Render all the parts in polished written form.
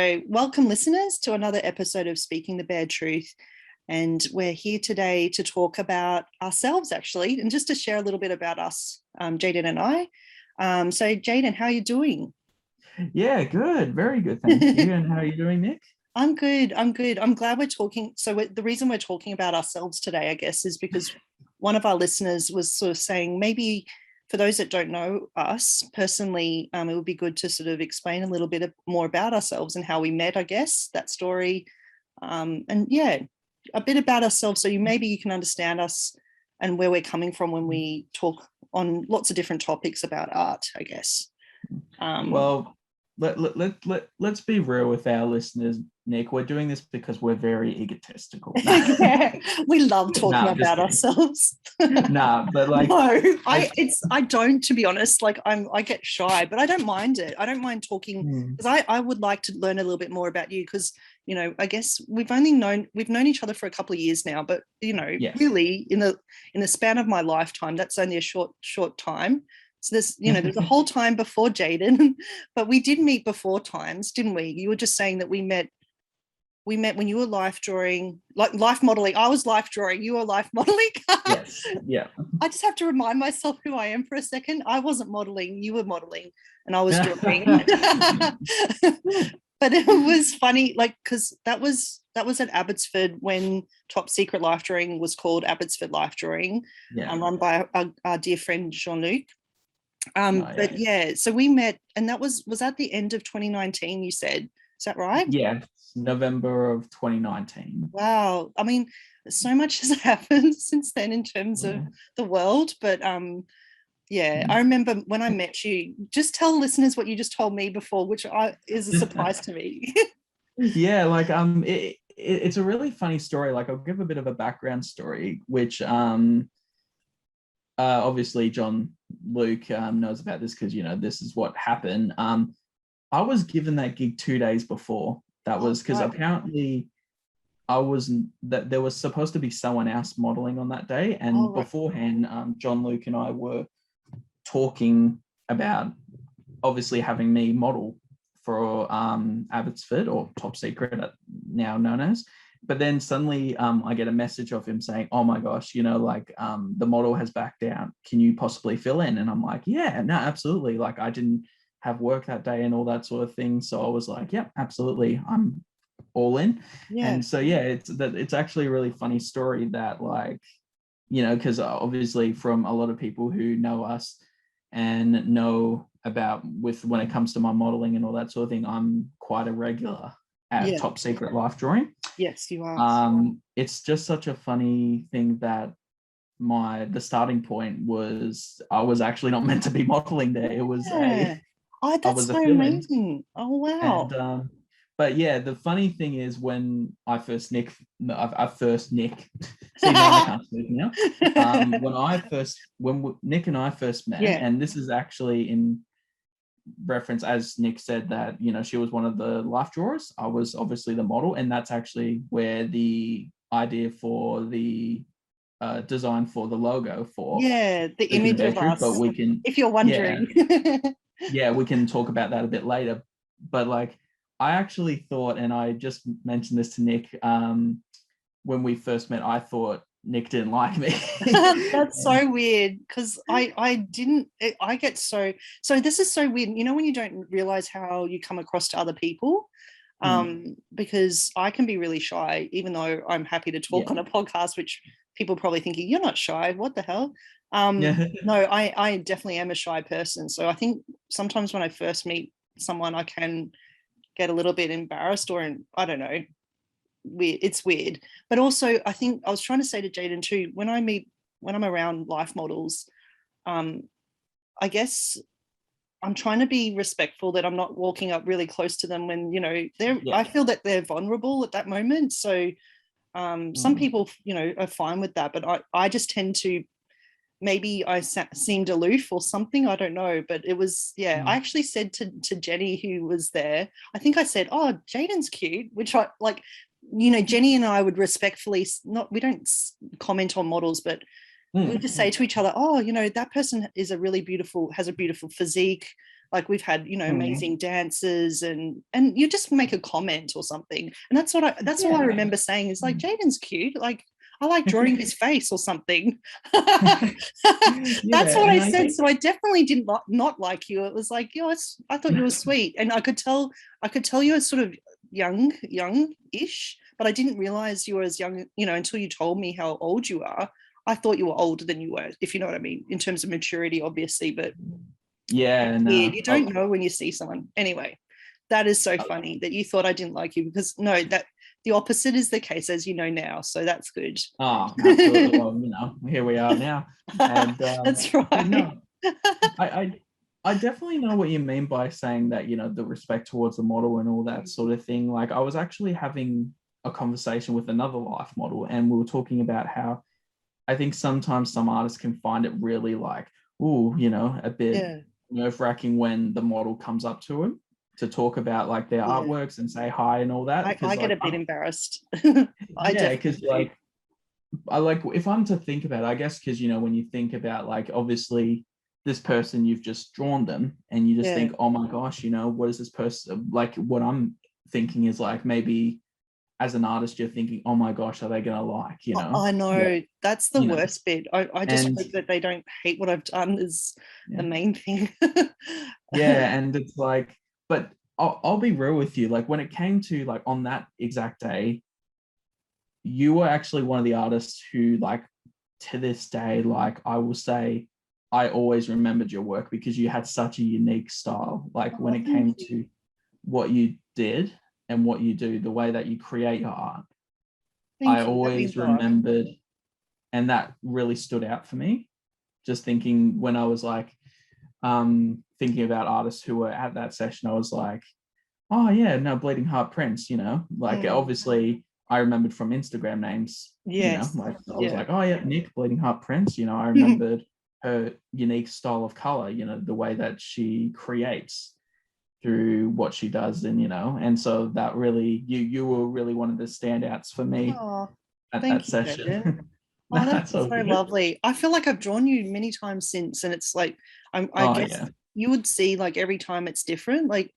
So welcome listeners to another episode of Speaking the Bare Truth. And we're here today to talk about ourselves actually, and just to share a little bit about us, Jayden and I. So Jayden, how are you doing? Yeah, good. Very good. Thank you. And how are you doing, Nik? I'm good. I'm glad we're talking. So the reason we're talking about ourselves today, I guess, is because one of our listeners was sort of saying maybe for those that don't know us personally, it would be good to sort of explain a little bit more about ourselves and how we met, I guess, that story. And yeah, a bit about ourselves so maybe you can understand us and where we're coming from when we talk on lots of different topics about art, I guess. Well, let's be real with our listeners, Nik. We're doing this because we're very egotistical. Yeah, we love talking about ourselves. But like, no, I don't, to be honest. Like I get shy, but I don't mind it. I don't mind talking because I would like to learn a little bit more about you because, you know, I guess we've known each other for a couple of years now, but you know, yes. Really in the span of my lifetime, that's only a short time. So there's a whole time before Jayden, but we did meet before times, didn't we? You were just saying that we met when you were life modeling. I was life drawing, you were life modeling. Yes. Yeah. I just have to remind myself who I am for a second. I wasn't modeling, you were modeling, and I was drawing. But it was funny, like, because that was at Abbotsford when Top Secret Life Drawing was called Abbotsford Life Drawing, run by our dear friend Jean-Luc. But yeah, so we met, and that was at the end of 2019, you said. Is that right? Yeah, November of 2019. Wow. I mean, so much has happened since then in terms of the world, but yeah, I remember when I met you. Just tell listeners what you just told me before, which is a surprise to me. Yeah, like it's a really funny story. Like I'll give a bit of a background story, which obviously Jean-Luc knows about this because, you know, this is what happened. I was given that gig 2 days before. That was because apparently that there was supposed to be someone else modeling on that day. And beforehand, Jean-Luc and I were talking about obviously having me model for Abbotsford, or Top Secret now known as. But then suddenly I get a message of him saying, oh my gosh, you know, like the model has backed out. Can you possibly fill in? And I'm like, yeah, no, absolutely. Like I didn't have work that day and all that sort of thing. So I was like, yeah, absolutely. I'm all in. Yeah. And so, yeah, it's actually a really funny story that, like, you know, because obviously from a lot of people who know us and know about when it comes to my modeling and all that sort of thing, I'm quite a regular at Top Secret Life Drawing. Yes, you are. It's just such a funny thing that the starting point was I was actually not meant to be modeling there. It was that's so amazing. Oh wow. And, but yeah, the funny thing is when I first Nik. See, no, I can't speak now. When Nik and I first met, and this is actually in reference, as Nik said, that, you know, she was one of the life drawers. I was obviously the model, and that's actually where the idea for the design for the logo for the image of us. But we can, if you're wondering, yeah, we can talk about that a bit later. But like, I actually thought, and I just mentioned this to Nik, when we first met, I thought Nik didn't like me. That's so weird because I get so this is so weird. You know, when you don't realize how you come across to other people, because I can be really shy, even though I'm happy to talk on a podcast, which people probably thinking, you're not shy, what the hell? No, I definitely am a shy person. So I think sometimes when I first meet someone, I can get a little bit embarrassed, or I don't know, it's weird. But also I think I was trying to say to Jayden too, when I'm around life models, I guess I'm trying to be respectful that I'm not walking up really close to them when, you know, I feel that they're vulnerable at that moment. So some people, you know, are fine with that, but I just tend to, maybe I seemed aloof or something, I don't know, but it was, I actually said to Jennie, who was there, I think I said, oh, Jayden's cute, which I like, you know, Jennie and I would respectfully we don't comment on models, but we just say to each other, oh, you know, that person has a beautiful physique, Like we've had, amazing dancers, and you just make a comment or something. And that's all I remember saying is like, Jayden's cute. Like, I like drawing his face or something. That's what I said. So I definitely did not like you. It was like, I thought you were sweet. And I could tell you were sort of young-ish, but I didn't realize you were as young, until you told me how old you are. I thought you were older than you were, if you know what I mean, in terms of maturity, obviously, but no. Weird. You don't know when you see someone. Anyway, that is so funny that you thought I didn't like you, because no, that the opposite is the case, as you know now. So that's good. Oh, absolutely. Well, here we are now. And that's right. No, I definitely know what you mean by saying that, the respect towards the model and all that sort of thing. Like, I was actually having a conversation with another life model, and we were talking about how I think sometimes some artists can find it really like, a bit nerve-wracking when the model comes up to him to talk about like their artworks and say hi and all that. I get a bit embarrassed. Because I like, if I'm to think about it, I guess, because when you think about like, obviously this person, you've just drawn them and you just think, oh my gosh, what is this person like? What I'm thinking is like, maybe as an artist you're thinking, oh my gosh, are they gonna like, I know, that's the worst bit. I just hope that they don't hate what I've done is the main thing. And it's like, but I'll be real with you, like when it came to like on that exact day, you were actually one of the artists who, like, to this day, like I will say, I always remembered your work because you had such a unique style. Like when it came to what you did and what you do, the way that you create your art, I always remembered, and that really stood out for me. Just thinking when I was like, thinking about artists who were at that session, I was like, oh yeah, no, Bleeding Heart Prince, like obviously I remembered from Instagram names, like I was like, oh yeah, Nik, Bleeding Heart Prince, I remembered her unique style of color, the way that she creates through what she does, and so that really, you were really one of the standouts for me at that session. That's so lovely. I feel like I've drawn you many times since, and it's like I guess you would see like every time it's different, like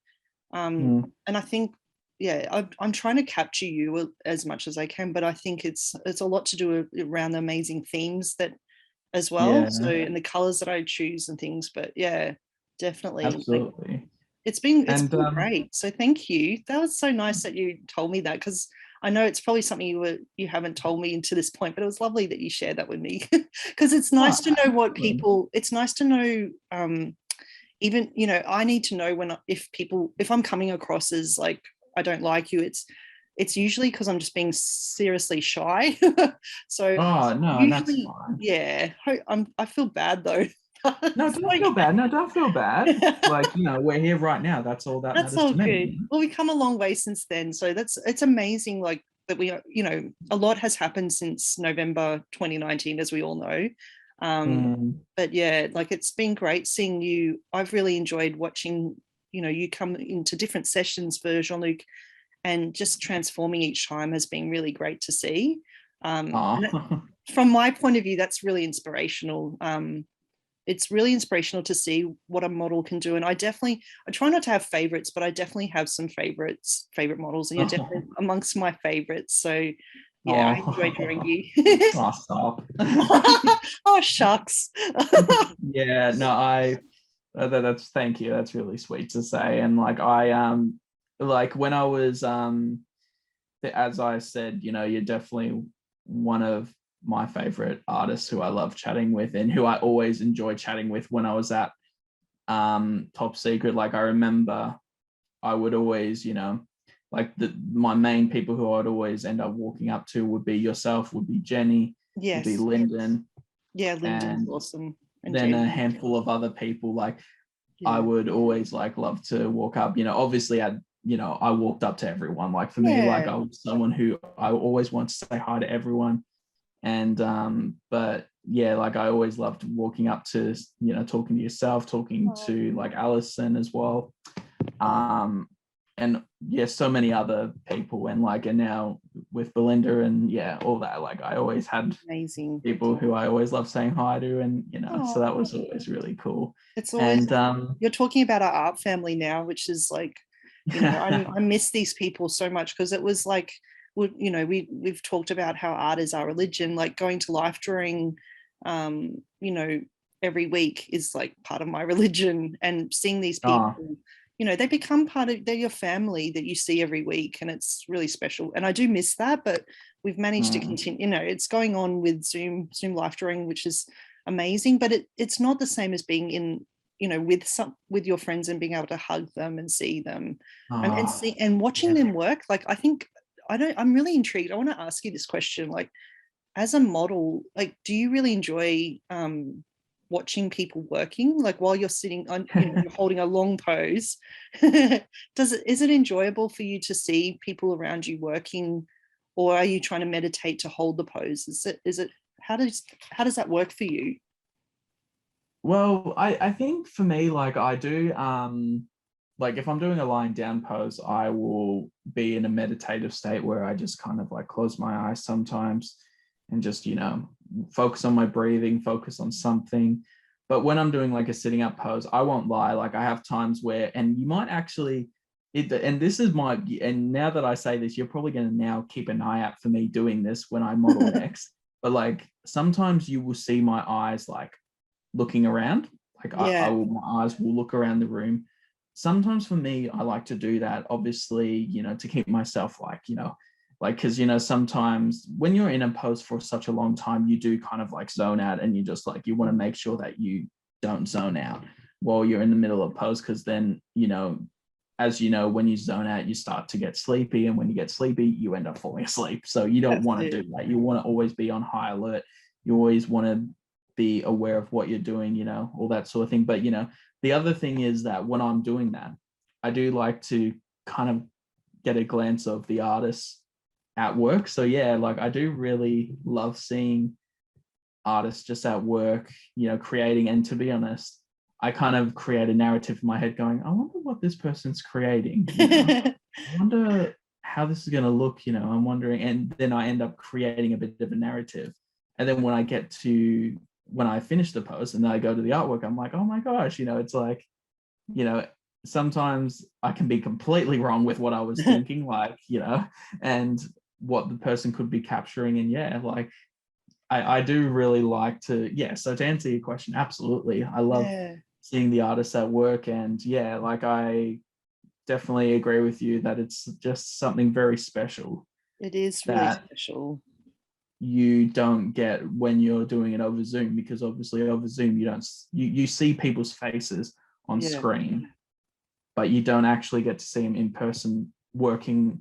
and I think I'm trying to capture you as much as I can, but I think it's a lot to do around the amazing themes that as well, so and the colors that I choose and things, but definitely, absolutely. Like, it's been great, so thank you. That was so nice that you told me that, because I know it's probably something you haven't told me to this point, but it was lovely that you shared that with me, because it's nice to know what people, it's nice to know, even, I need to know if I'm coming across as like, I don't like you, it's usually because I'm just being seriously shy. So no, usually, that's fine. I feel bad though. No, don't feel bad. No, don't feel bad. Like, we're here right now. That's all that matters to me. Good. Well, we've come a long way since then. So it's amazing, like, that we are, a lot has happened since November 2019, as we all know. But like, it's been great seeing you. I've really enjoyed watching, you come into different sessions for Jean-Luc, and just transforming each time has been really great to see. From my point of view, that's really inspirational. It's really inspirational to see what a model can do. And I try not to have favorites, but I definitely have some favorite models, and you're definitely amongst my favorites. So I enjoy drawing you. Stop. Oh, shucks. That's, thank you. That's really sweet to say. And like, like when I was, as I said, you're definitely one of my favorite artists who I love chatting with, and who I always enjoy chatting with when I was at Top Secret. Like, I remember I would always, like my main people who I'd always end up walking up to would be yourself, would be Jennie, would be Lyndon. Lyndon's awesome. And then Jennie, a handful of other people. Like, I would always like love to walk up, obviously I walked up to everyone. Like for me, like I was someone who I always want to say hi to everyone. And but like I always loved walking up to, talking to yourself, talking to like Alison as well. and so many other people, and now with Belinda and all that, like I always had amazing people who I always love saying hi to, and so that was always really cool. It's always, and you're talking about our art family now, which is like, I miss these people so much, because it was like, we've talked about how art is our religion, like going to Life Drawing, every week is like part of my religion, and seeing these people, they become they're your family that you see every week, and it's really special. And I do miss that, but we've managed to continue, it's going on with Zoom Life Drawing, which is amazing, but it's not the same as being in, with your friends and being able to hug them and see them and watching them work. Like, I'm really intrigued. I want to ask you this question, like, as a model, like, do you really enjoy watching people working, like while you're sitting on, you're holding a long pose? Is it enjoyable for you to see people around you working, or are you trying to meditate to hold the pose? Is it how does that work for you? Well, I think for me, like I do, like if I'm doing a lying down pose, I will be in a meditative state where I just kind of like close my eyes sometimes and just, focus on my breathing, focus on something. But when I'm doing like a sitting up pose, I won't lie, like I have times where, and you might actually, and now that I say this, you're probably going to now keep an eye out for me doing this when I model next. But like sometimes you will see my eyes like looking around, like my eyes will look around the room. Sometimes for me, I like to do that, obviously, to keep myself like, because, sometimes when you're in a pose for such a long time, you do kind of like zone out, and you just like, you want to make sure that you don't zone out while you're in the middle of pose, because then, as you know, when you zone out, you start to get sleepy, and when you get sleepy, you end up falling asleep. So you don't want to do that. You want to always be on high alert. You always want to be aware of what you're doing, all that sort of thing. But, the other thing is that when I'm doing that, I do like to kind of get a glance of the artist at work. So like I do really love seeing artists just at work, creating. And to be honest, I kind of create a narrative in my head going, I wonder what this person's creating. I wonder how this is going to look, I'm wondering. And then I end up creating a bit of a narrative. And then when I finish the post and then I go to the artwork, I'm like, oh my gosh, it's like, sometimes I can be completely wrong with what I was thinking, like, and what the person could be capturing. And like, I do really like to, so to answer your question, absolutely. I love seeing the artists at work, and like I definitely agree with you that it's just something very special. It is really special. You don't get when you're doing it over Zoom, because obviously over Zoom you see people's faces on screen, but you don't actually get to see them in person working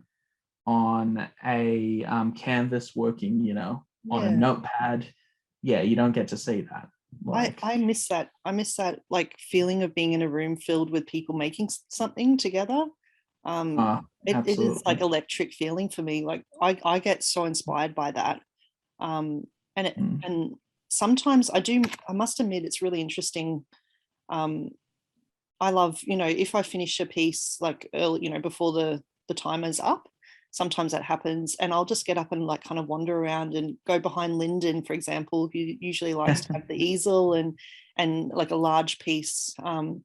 on a canvas, working on a notepad. You don't get to see that. Like, I miss that like feeling of being in a room filled with people making something together. It is like electric feeling for me. Like I get so inspired by that. And sometimes I must admit, it's really interesting. I love, if I finish a piece like early, before the timer's up, sometimes that happens, and I'll just get up and like kind of wander around and go behind Lyndon, for example, who usually likes to have the easel and like a large piece, and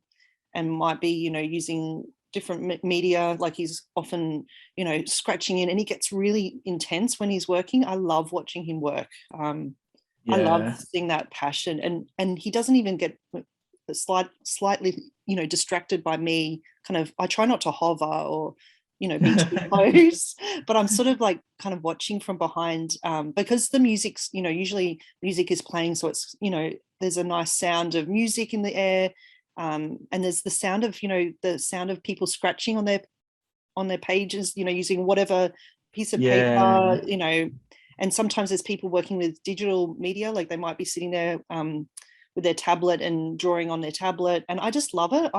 might be, using different media, like he's often, scratching in, and he gets really intense when he's working. I love watching him work. I love seeing that passion, and he doesn't even get slightly, distracted by me. Kind of, I try not to hover or, be too close, but I'm sort of like kind of watching from behind, because the music's, usually music is playing, so it's, there's a nice sound of music in the air. And there's the sound of, the sound of people scratching on their pages, using whatever piece of paper, and sometimes there's people working with digital media, like they might be sitting there with their tablet and drawing on their tablet. And I just love it.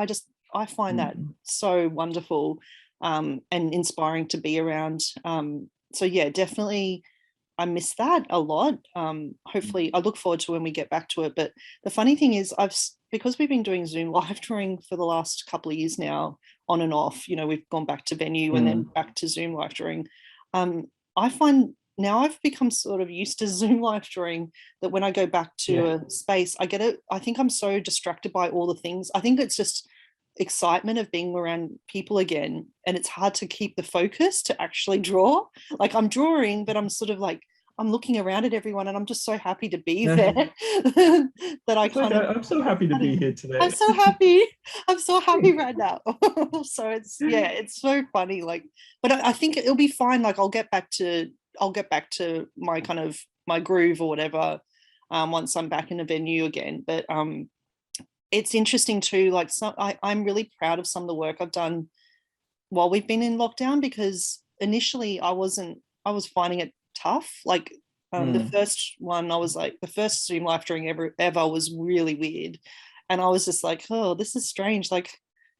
I find that so wonderful, and inspiring to be around. So definitely I miss that a lot. Hopefully I look forward to when we get back to it. But the funny thing is because we've been doing Zoom live drawing for the last couple of years now, on and off, you know, we've gone back to venue and then back to Zoom live drawing. I find now I've become sort of used to Zoom live drawing, that when I go back to a space, I get it. I think I'm so distracted by all the things. I think it's just excitement of being around people again, and it's hard to keep the focus to actually draw. Like I'm drawing, but I'm sort of like, I'm looking around at everyone and I'm just so happy to be there that I kind of, I'm so happy to be here today. I'm so happy. I'm so happy right now. So it's, yeah, it's so funny. Like, but I think it'll be fine. Like I'll get back to my kind of my groove or whatever once I'm back in a venue again. But it's interesting too. Like I'm really proud of some of the work I've done while we've been in lockdown, because initially I was finding it tough. Like the first one, I was like, the first Zoom live drawing ever was really weird. And I was just like, oh, this is strange. Like,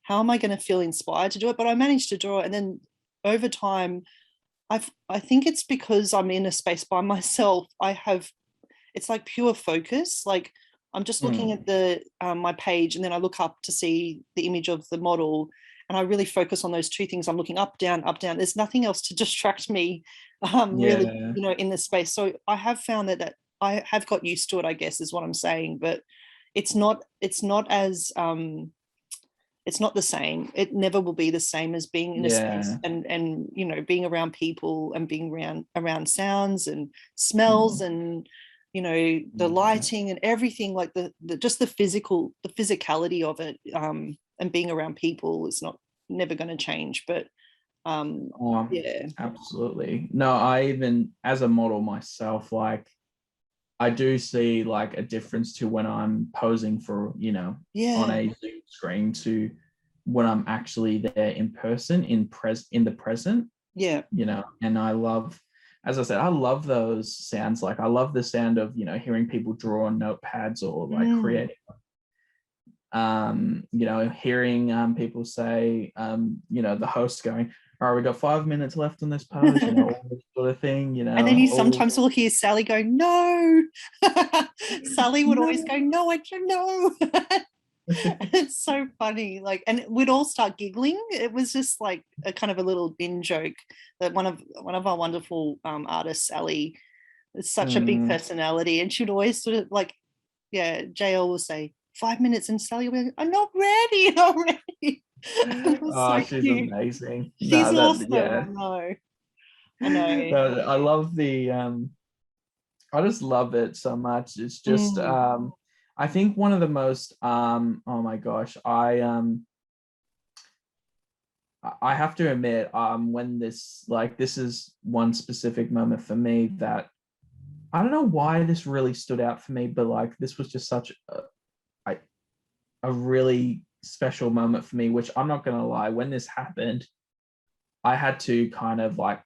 how am I going to feel inspired to do it? But I managed to draw it. And then over time, I think it's because I'm in a space by myself. It's like pure focus. Like I'm just looking at the my page, and then I look up to see the image of the model, and I really focus on those two things. I'm looking up, down, up, down. There's nothing else to distract me really, you know, in this space. So I have found that I have got used to it, I guess, is what I'm saying. But it's not as it's not the same. It never will be the same as being in a space and you know, being around people and being around sounds and smells and, you know, the lighting and everything, like the just the physicality of it, and being around people is never going to change. But yeah, absolutely. No, I even as a model myself, like I do see like a difference to when I'm posing for, you know, on a Zoom screen to when I'm actually there in person, in the present. Yeah. You know, and I love, as I said, I love those sounds. Like I love the sound of, you know, hearing people draw on notepads or like creating, you know, hearing people say, you know, the host going, all right, we got 5 minutes left on this page, you know, all this sort of thing, you know. And then you sometimes will hear Sally go, no. Sally would always go, no, I don't know. It's so funny. Like, and we'd all start giggling. It was just like a kind of a little in joke that one of our wonderful artists, Sally, is such a big personality, and she'd always sort of like, yeah, JL will say 5 minutes, and Sally will be, I'm not ready already. Oh, so she's cute. amazing. She's awesome. Yeah. I know. No, I love the I just love it so much. It's just I think one of the most oh my gosh, I have to admit, when this is one specific moment for me that I don't know why this really stood out for me, but like this was just such a really special moment for me, which I'm not gonna lie, when this happened, I had to kind of like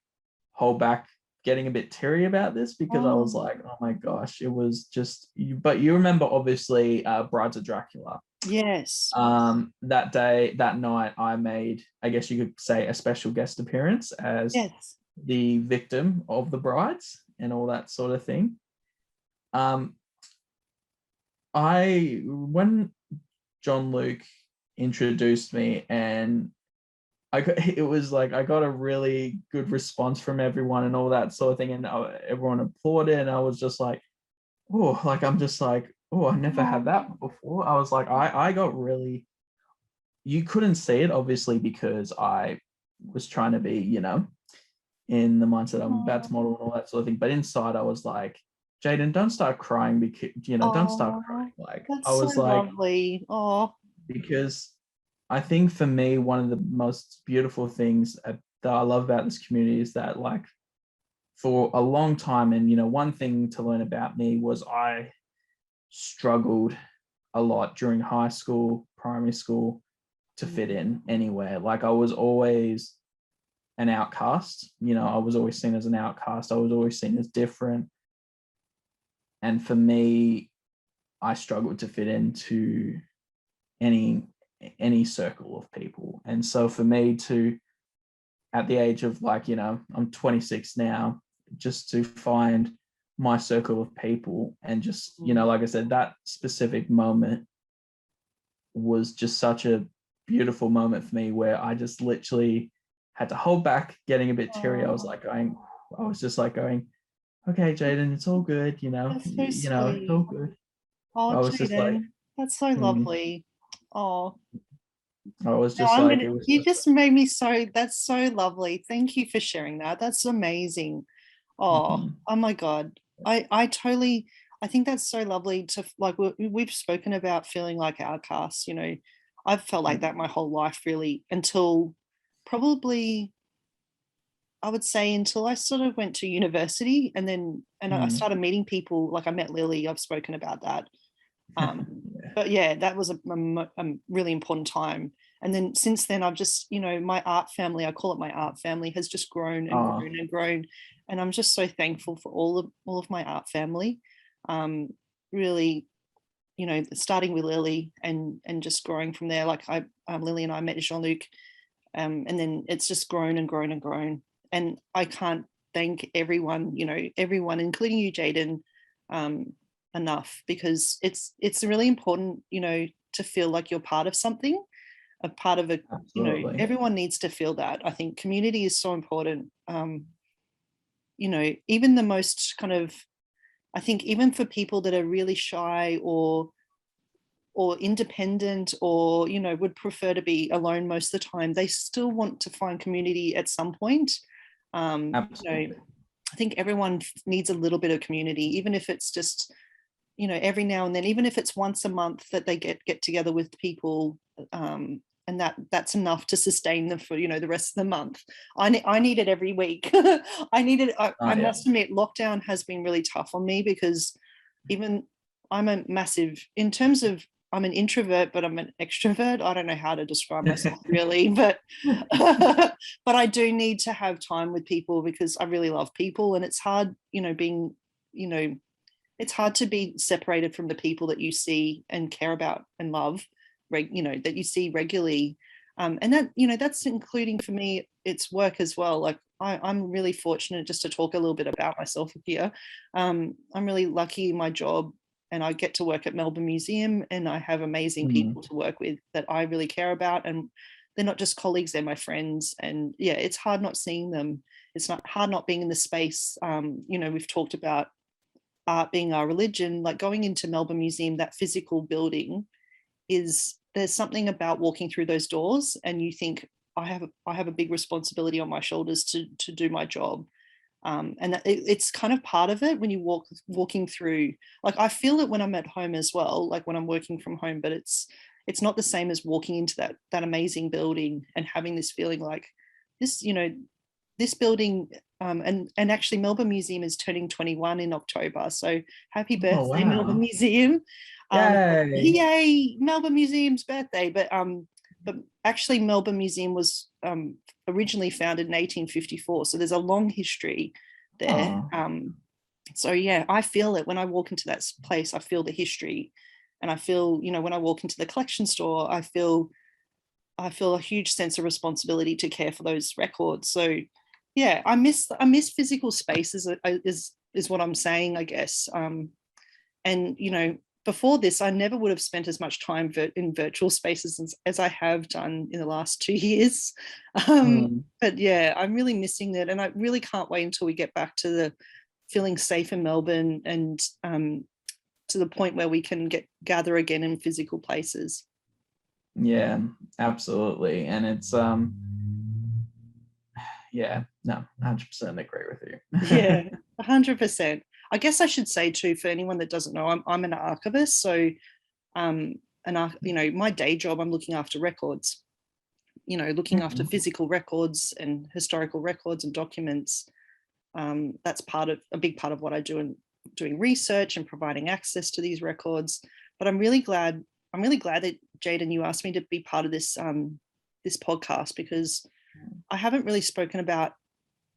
hold back getting a bit teary about this, because I was like, oh my gosh, it was just, but you remember obviously Brides of Dracula. Yes. That night I made, I guess you could say, a special guest appearance as the victim of the brides and all that sort of thing. When Jean-Luc introduced me, and I got a really good response from everyone and all that sort of thing, and everyone applauded, and I was just like, oh, like I'm just like, oh, I never had that before. I was like, I got really, you couldn't see it obviously because I was trying to be, you know, in the mindset I'm about to model and all that sort of thing, but inside I was like, Jayden, don't start crying, because, you know, don't start crying. Like I was so like, lovely. Because I think for me, one of the most beautiful things that I love about this community is that, like, for a long time, and, you know, one thing to learn about me was I struggled a lot during high school, primary school, to fit in anywhere. Like I was always an outcast, you know, I was always seen as an outcast. I was always seen as different. And for me, I struggled to fit into any circle of people. And so for me to, at the age of, like, you know, I'm 26 now, just to find my circle of people and just, you know, like I said, that specific moment was just such a beautiful moment for me, where I just literally had to hold back getting a bit teary. I was just like going, okay, Jayden, it's all good, That's so it's all sweet. good. Oh, I was just like, Jayden, that's so mm, lovely. Oh, I was no, just like, it was you just, just made me so, that's so lovely. Thank you for sharing that. That's amazing. Oh, mhm, oh my God. I totally, I think that's so lovely to like, we've spoken about feeling like outcasts, I've felt like that my whole life really until probably, I would say until I sort of went to university and I mm, started meeting people, like I met Lily, I've spoken about that. yeah, But yeah, that was a really important time. And then since then, I've just, my art family, I call it my art family, has just grown and oh, grown and grown. And I'm just so thankful for all of my art family. Really, starting with Lily and just growing from there. Like Lily and I met Jean-Luc, and then it's just grown and grown and grown. And I can't thank everyone, everyone, including you, Jayden, um, enough, because it's really important, to feel like you're part of something, a part of a, absolutely. everyone needs to feel that. I think community is so important. Even the most kind of, I think even for people that are really shy or independent or would prefer to be alone most of the time, they still want to find community at some point. Absolutely. I think everyone needs a little bit of community, even if it's just every now and then, even if it's once a month that they get together with people, and that's enough to sustain them for the rest of the month. I need it every week. I need it. I Yeah. must admit, lockdown has been really tough on me, because even I'm a massive, in terms of, I'm an introvert, but I'm an extrovert. I don't know how to describe myself really, but but I do need to have time with people, because I really love people, and it's hard, being, it's hard to be separated from the people that you see and care about and love, that you see regularly. And that, that's including for me, it's work as well. Like I'm really fortunate, just to talk a little bit about myself here. I'm really lucky in my job, and I get to work at Melbourne Museum, and I have amazing Mm, people to work with that I really care about. And they're not just colleagues, they're my friends. And yeah, it's hard not seeing them. It's not hard not being in the space. We've talked about art being our religion. Like going into Melbourne Museum, that physical building, there's something about walking through those doors and you think, I have a big responsibility on my shoulders to do my job. And it's kind of part of it when you walking through. Like I feel it when I'm at home as well, like when I'm working from home, but it's not the same as walking into that amazing building and having this feeling like this, this building, and actually Melbourne Museum is turning 21 in October. So happy oh, birthday, Melbourne wow. Museum. Yay. Yay, Melbourne Museum's birthday. But actually Melbourne Museum was originally founded in 1854. So there's a long history there. Oh, So yeah, I feel it when I walk into that place. I feel the history, and I feel, when I walk into the collection store, I feel a huge sense of responsibility to care for those records. So yeah, I miss physical spaces is what I'm saying, I guess. And before this, I never would have spent as much time in virtual spaces as I have done in the last 2 years. mm, But yeah, I'm really missing that, and I really can't wait until we get back to the feeling safe in Melbourne, and to the point where we can gather again in physical places. yeah, absolutely. And it's yeah, no, 100% agree with you. Yeah, 100%. I guess I should say too, for anyone that doesn't know, I'm an archivist. So, um, my day job, I'm looking after records. Looking after Mhm. physical records and historical records and documents. That's a big part of what I do in doing research and providing access to these records. But I'm really glad. I'm really glad that Jayden, you asked me to be part of this podcast, because I haven't really spoken about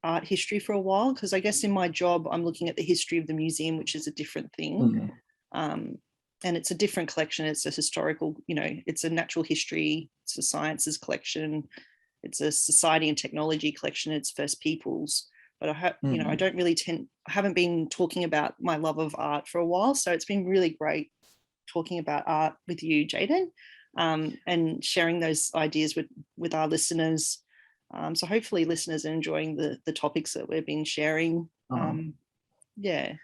art history for a while, because I guess in my job I'm looking at the history of the museum, which is a different thing. Mm, um, and it's a different collection. It's a historical, it's a natural history, it's a sciences collection, it's a society and technology collection, it's First Peoples. But I mm. don't really I haven't been talking about my love of art for a while, so it's been really great talking about art with you, Jayden. and sharing those ideas with our listeners. So hopefully listeners are enjoying the topics that we've been sharing. Yeah.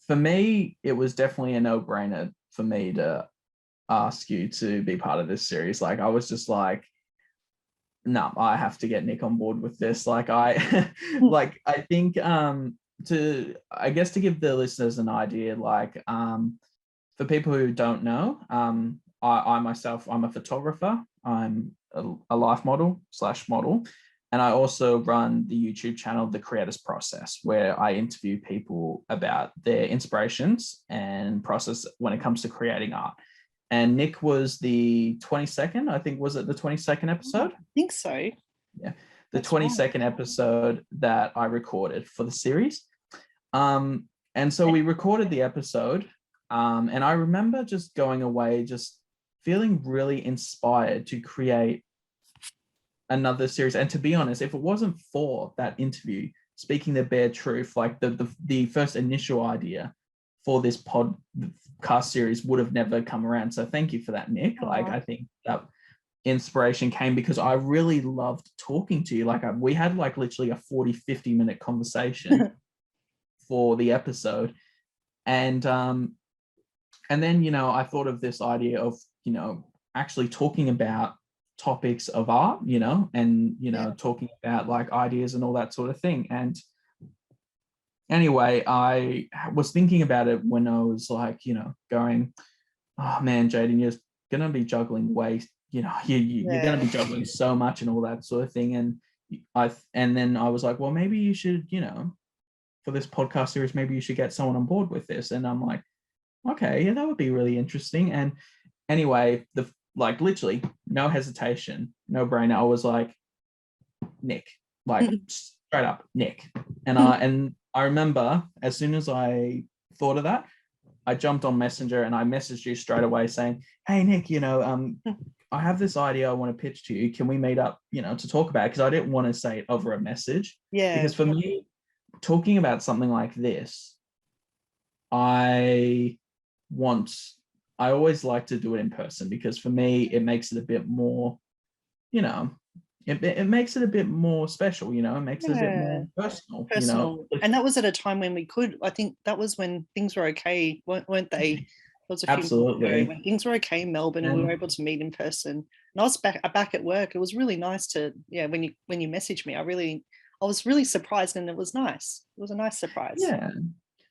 For me, it was definitely a no-brainer for me to ask you to be part of this series. Like, I was just like, no, I have to get Nik on board with this. Like, I think to give the listeners an idea, like, for people who don't know, I myself, I'm a photographer. I'm a life model/model. And I also run the YouTube channel, The Creators Process, where I interview people about their inspirations and process when it comes to creating art. And Nik was the 22nd, I think, was it the 22nd episode? I think so. Yeah, the 22nd episode that I recorded for the series. And so we recorded the episode, and I remember just going away, just feeling really inspired to create another series. And to be honest, if it wasn't for that interview, speaking the bare truth, like the first initial idea for this podcast series would have never come around. So thank you for that, Nik. Like, I think that inspiration came because I really loved talking to you. Like, we had like literally a 40-50 minute conversation for the episode. And then, you know, I thought of this idea of, you know, actually talking about topics of art, you know, and, you know, talking about like ideas and all that sort of thing. And anyway, I was thinking about it when I was like, you know, going, oh man, Jayden, you're going to be juggling way, you know, you're going to be juggling so much and all that sort of thing. And then I was like, well, maybe you should, you know, for this podcast series, maybe you should get someone on board with this. And I'm like, okay, yeah, that would be really interesting. And anyway, like literally no hesitation, no brainer. I was like, Nik, like straight up Nik. And I remember as soon as I thought of that, I jumped on Messenger and I messaged you straight away saying, hey Nik, you know, I have this idea I want to pitch to you. Can we meet up, you know, to talk about it? Because I didn't want to say it over a message. Yeah. Because for me, talking about something like this, I always like to do it in person, because for me, it makes it a bit more, you know, it makes it a bit more special, you know, it makes it a bit more personal, you know. And that was at a time when we could, I think that was when things were okay, weren't they? There was a few Absolutely. months ago when things were okay in Melbourne and we were able to meet in person. And I was back at work. It was really nice to, when you messaged me, I was really surprised, and it was nice. It was a nice surprise. Yeah.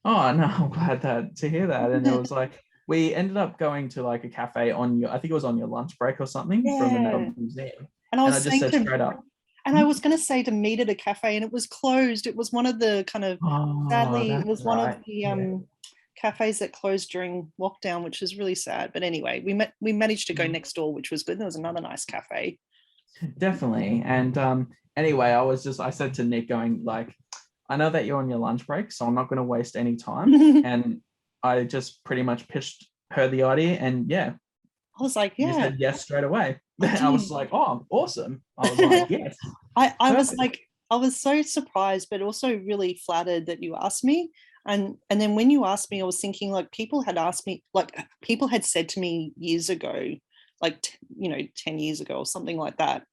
Oh no, I'm glad to hear that. And it was like, we ended up going to like a cafe I think it was on your lunch break or something from the Melbourne Museum. And I just said straight up. And I was going to say to meet at a cafe, and it was closed. It was one of the kind of, sadly, it was one of the cafes that closed during lockdown, which is really sad. But anyway, we managed to go next door, which was good. There was another nice cafe. Definitely. And anyway, I said to Nik, going like, I know that you're on your lunch break, so I'm not going to waste any time. And I just pretty much pitched her the idea, and I was like, you said yes straight away. I was like, oh, awesome. I was like, yes. I was like, I was so surprised, but also really flattered that you asked me. And then when you asked me, I was thinking, like, people had asked me, like, people had said to me years ago, like, 10 years ago or something like that,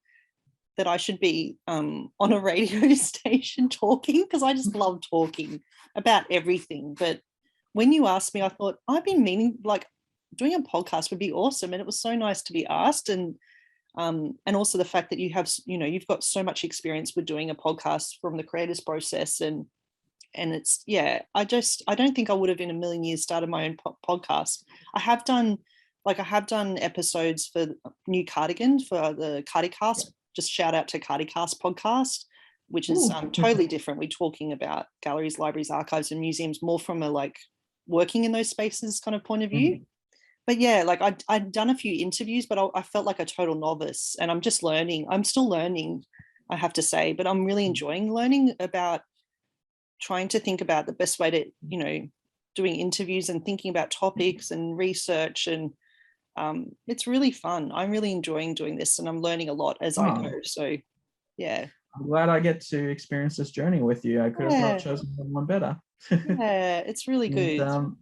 that I should be on a radio station talking, because I just love talking about everything. But when you asked me, I thought, I've been meaning, like, doing a podcast would be awesome. And it was so nice to be asked. And also the fact that you have, you've got so much experience with doing a podcast from the creators process. And it's, I don't think I would have in a million years started my own podcast. I have done episodes for newCardigan, for the cardiCast. Just shout out to cardiCast podcast, which is totally different. We're talking about galleries, libraries, archives, and museums, more from a like working in those spaces kind of point of view. But like I'd done a few interviews, but I felt like a total novice, and I'm just learning. I'm still learning, I have to say, but I'm really enjoying learning about trying to think about the best way to, doing interviews and thinking about topics and research, and it's really fun. I'm really enjoying doing this, and I'm learning a lot as I go. So I'm glad I get to experience this journey with you. I could have not chosen one better. It's really good.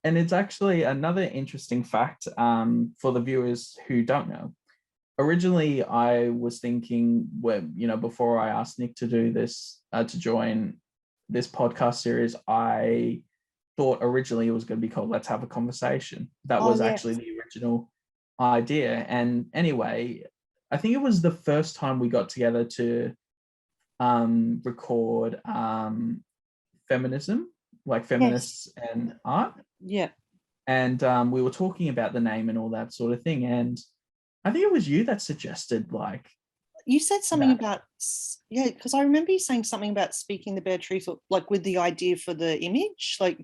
and it's actually another interesting fact for the viewers who don't know. Originally, I was thinking, before I asked Nik to do this, to join this podcast series, I thought originally it was going to be called Let's Have a Conversation. That was actually the original idea. And anyway, I think it was the first time we got together to record feminism, like feminists and art. Yeah. And we were talking about the name and all that sort of thing. And I think it was you that suggested, like, you said something about, because I remember you saying something about speaking the bare truth, like with the idea for the image, like,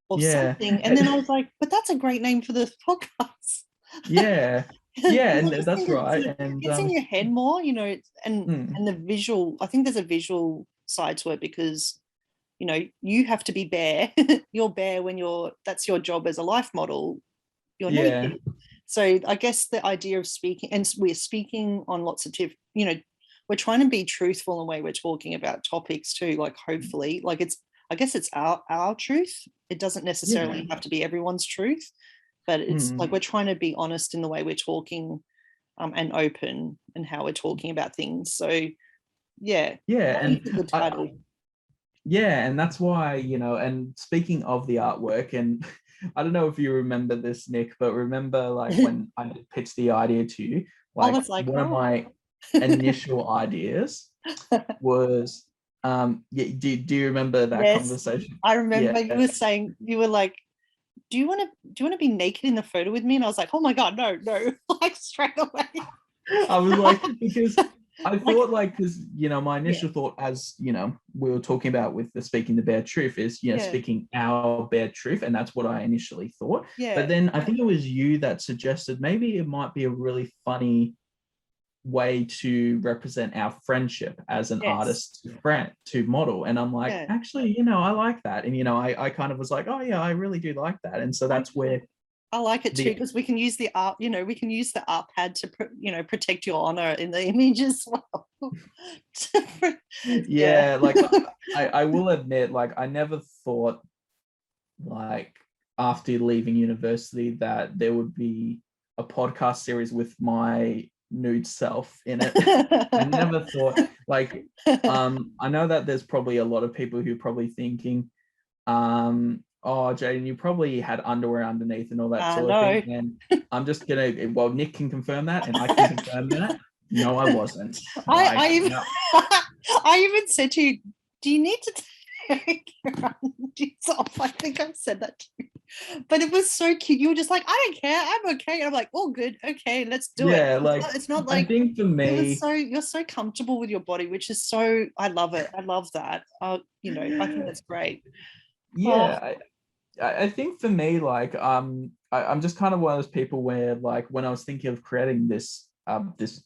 or something. And then I was like, but that's a great name for the podcast. Yeah. And that's right. And it's in your head more, and the visual, I think there's a visual side to it, because you have to be bare. You're bare when that's your job as a life model. You're naked. So I guess the idea of speaking, and we're speaking on lots of we're trying to be truthful in the way we're talking about topics too, like hopefully, like I guess it's our truth. It doesn't necessarily have to be everyone's truth, but it's like we're trying to be honest in the way we're talking, and open in how we're talking about things. So and the title. And that's why, and speaking of the artwork, and I don't know if you remember this, Nik, but remember, like, when I pitched the idea to you, one of my initial ideas was, do you remember that conversation? I remember you were saying, you were like, do you want to be naked in the photo with me? And I was like, oh my God, no, like straight away. I was like, because I thought, like, because my initial thought, as we were talking about with the speaking the bare truth, is speaking our bare truth, and that's what I initially thought. But then I think it was you that suggested maybe it might be a really funny way to represent our friendship as an artist to model. And I'm like, actually, I like that. And I kind of was like, oh yeah, I really do like that. And so that's where I like it too, because we can use the art, we can use the art pad to, protect your honor in the image as well. Like I will admit, like, I never thought, like, after leaving university that there would be a podcast series with my nude self in it. I never thought, like, I know that there's probably a lot of people who are probably thinking, oh, Jayden, you probably had underwear underneath and all that sort of thing. And I'm just gonna, Nik can confirm that, and I can confirm that. No, I wasn't. I even said to you, do you need to take your undies off? I think I've said that to you. But it was so cute. You were just like, I don't care, I'm okay. And I'm like, oh, good, okay, let's do it. Yeah, like, it's not like, I think for me, you're so comfortable with your body, which is so, I love it. I love that. I think that's great. Yeah. I think for me, like, I'm just kind of one of those people where, like, when I was thinking of creating this this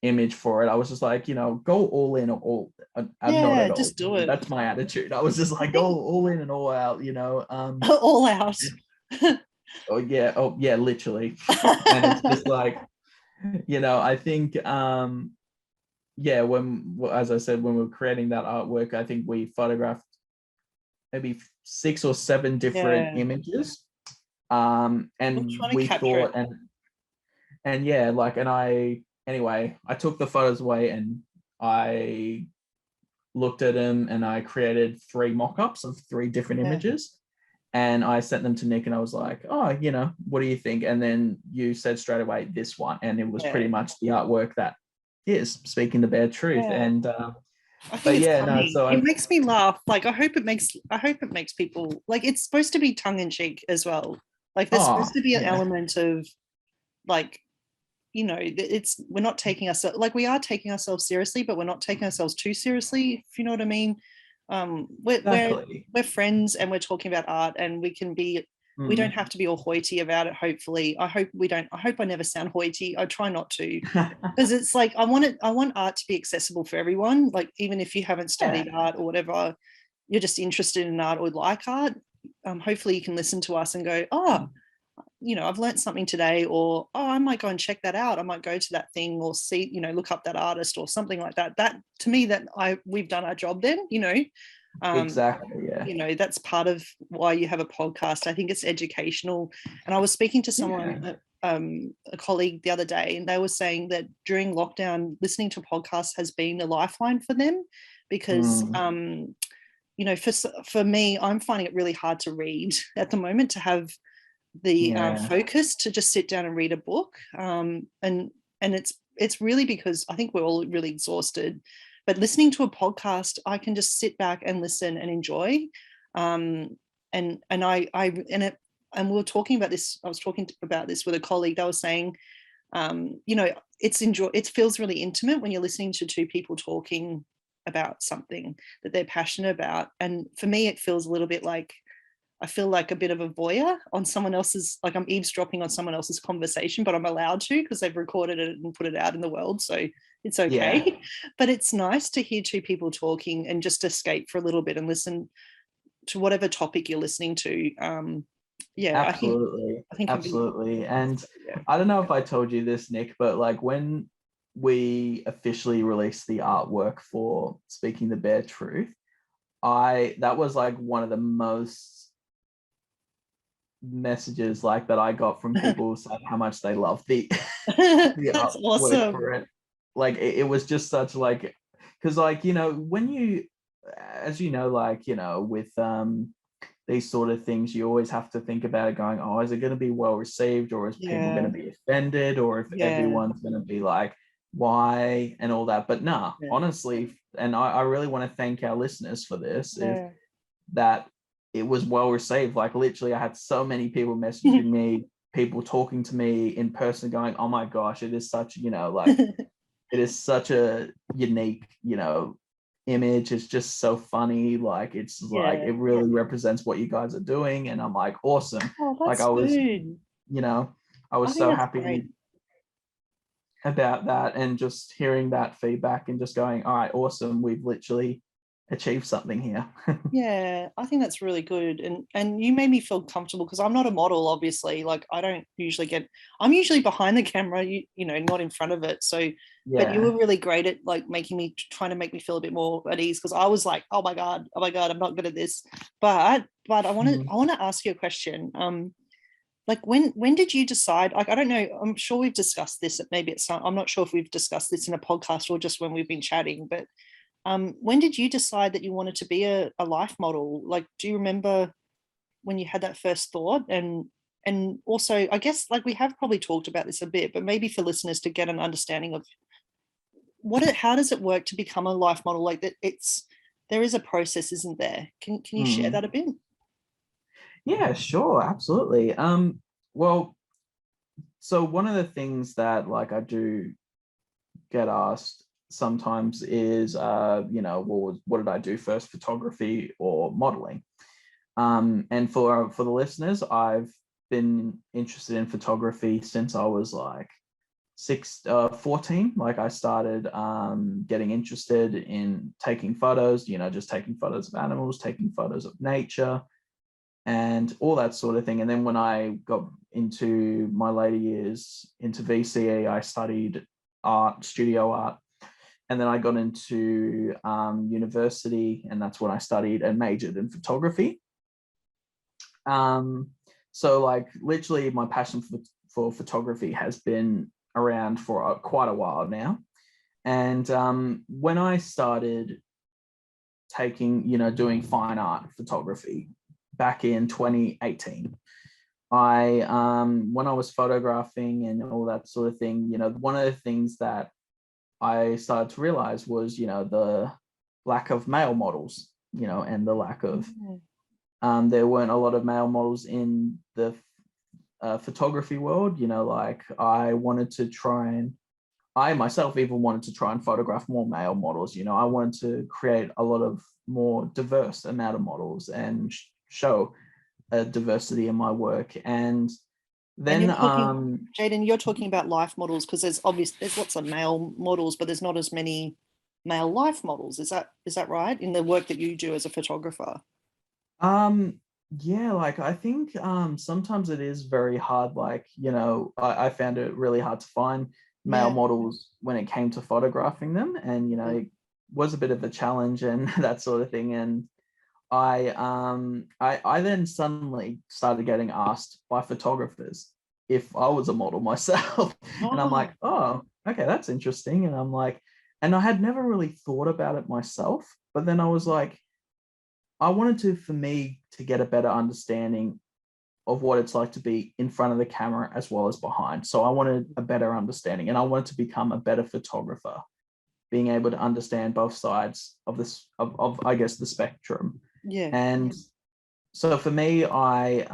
image for it, I was just like, go all in or all. Not at just all. Do it. That's my attitude. I was just like, go all in and all out. All out. Oh yeah, literally. And it's just like, I think when, as I said, when we were creating that artwork, I think we photographed maybe 6 or 7 different images, and we thought, I took the photos away and I looked at them and I created 3 mock-ups of 3 different images, and I sent them to Nik, and I was like, oh, what do you think? And then you said straight away this one, and it was pretty much the artwork that is speaking the bare truth. And I think it's funny. It makes me laugh. Like, I hope it makes people, like, it's supposed to be tongue-in-cheek as well. Like, there's supposed to be an element of, like, we're not taking ourselves, like, we are taking ourselves seriously, but we're not taking ourselves too seriously, if you know what I mean. We're friends, and we're talking about art, and we can be, we don't have to be all hoity about it. Hopefully, I hope I never sound hoity. I try not to, because it's like, I want art to be accessible for everyone. Like, even if you haven't studied art or whatever, you're just interested in art or like art, hopefully you can listen to us and go, oh, I've learned something today, or, oh, I might go and check that out. I might go to that thing, or see, look up that artist or something like that. That, to me, we've done our job then, Exactly. Yeah. You know, that's part of why you have a podcast. I think it's educational. And I was speaking to someone, a colleague the other day, and they were saying that during lockdown, listening to podcasts has been a lifeline for them because, you know, for me, I'm finding it really hard to read at the moment, to have the focus to just sit down and read a book. And it's really because I think we're all really exhausted. But listening to a podcast, I can just sit back and listen and enjoy. And we were talking about this. I was talking about this with a colleague. They were saying, you know, it feels really intimate when you're listening to two people talking about something that they're passionate about. And for me, it feels a little bit like, I feel like a bit of a voyeur on someone else's, like I'm eavesdropping on someone else's conversation, but I'm allowed to because they've recorded it and put it out in the world. So it's okay. Yeah. But it's nice to hear two people talking and just escape for a little bit and listen to whatever topic you're listening to. Absolutely. I think absolutely. And I don't know if I told you this, Nik, but like when we officially released the artwork for Speaking the Bare Truth, that was like one of the most messages like that I got from people saying how much they love the that's awesome for it. Like it was just such like, because like, you know, when you, as you know, like, you know, with these sort of things, you always have to think about it going, oh, is it going to be well received, or is people going to be offended, or if everyone's going to be like, why, and all that. But honestly, and I really want to thank our listeners for this, if that it was well received. Like literally I had so many people messaging me, people talking to me in person going, oh my gosh, it is such, you know, like it is such a unique, you know, image. It's just so funny. Like it's like it really represents what you guys are doing. And I'm like, awesome. Like I was, you know, I was so happy about that, and just hearing that feedback and just going, all right, awesome, we've literally achieve something here. Yeah, I think that's really good. And you made me feel comfortable because I'm not a model, obviously. Like I don't usually I'm usually behind the camera, you know, not in front of it. So but you were really great at like trying to make me feel a bit more at ease, because I was like, oh my god, I'm not good at this. But I want to ask you a question. Like when did you decide, like I don't know, I'm sure we've discussed this, maybe it's not, I'm not sure if we've discussed this in a podcast or just when we've been chatting, but when did you decide that you wanted to be a life model? Like, do you remember when you had that first thought? And also, I guess, like we have probably talked about this a bit, but maybe for listeners to get an understanding of how does it work to become a life model? Like that, there is a process, isn't there? Can you share that a bit? Yeah, sure, absolutely. Well, so one of the things that like I do get asked sometimes is, you know, well, what did I do first, photography or modeling? And for the listeners, I've been interested in photography since I was like 14. Like I started getting interested in taking photos, you know, just taking photos of animals, taking photos of nature, and all that sort of thing. And then when I got into my later years into VCE, I studied art, studio art. And then I got into university, and that's when I studied and majored in photography. So like literally my passion for photography has been around for quite a while now. And when I started taking, you know, doing fine art photography back in 2018, when I was photographing and all that sort of thing, you know, one of the things that I started to realize was, you know, the lack of male models, you know, and the lack of, there weren't a lot of male models in the photography world, you know, like I myself even wanted to try and photograph more male models, you know, I wanted to create a lot of more diverse amount of models and show a diversity in my work. And then Jayden, you're talking about life models, because there's lots of male models, but there's not as many male life models. Is that right, in the work that you do as a photographer? Yeah, like I think sometimes it is very hard. Like, you know, I found it really hard to find male models when it came to photographing them, and you know, it was a bit of a challenge and that sort of thing. And I then suddenly started getting asked by photographers if I was a model myself. And I'm like, oh, okay, that's interesting. And I'm like, and I had never really thought about it myself, but then I was like, I wanted to, for me, to get a better understanding of what it's like to be in front of the camera as well as behind. So I wanted a better understanding, and I wanted to become a better photographer, being able to understand both sides of this, of I guess, the spectrum. Yeah. And so for me, I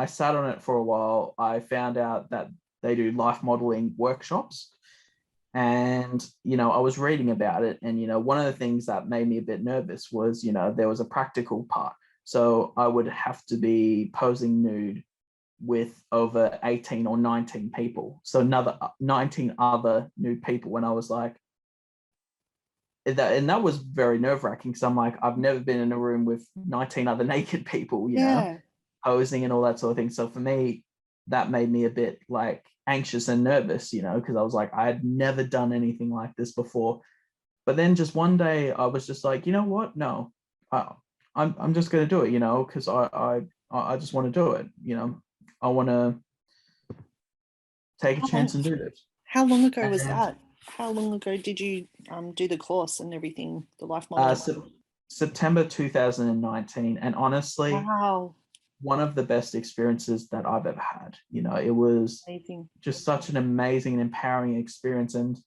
sat on it for a while. I found out that they do life modeling workshops. And, I was reading about it. And, one of the things that made me a bit nervous was, there was a practical part. So I would have to be posing nude with over 18 or 19 people. So another 19 other nude people. And I was like, that was very nerve-wracking, because I'm like, I've never been in a room with 19 other naked people, posing and all that sort of thing. So for me, that made me a bit like anxious and nervous, because I was like, I had never done anything like this before. But then just one day I was just like, you know what? No, I'm just going to do it, because I just want to do it. I want to take a chance and do this. How long ago was that? How long ago did you do the course and everything, the life modeling? September 2019. And honestly, wow, one of the best experiences that I've ever had. It was amazing. Just such an amazing and empowering experience. And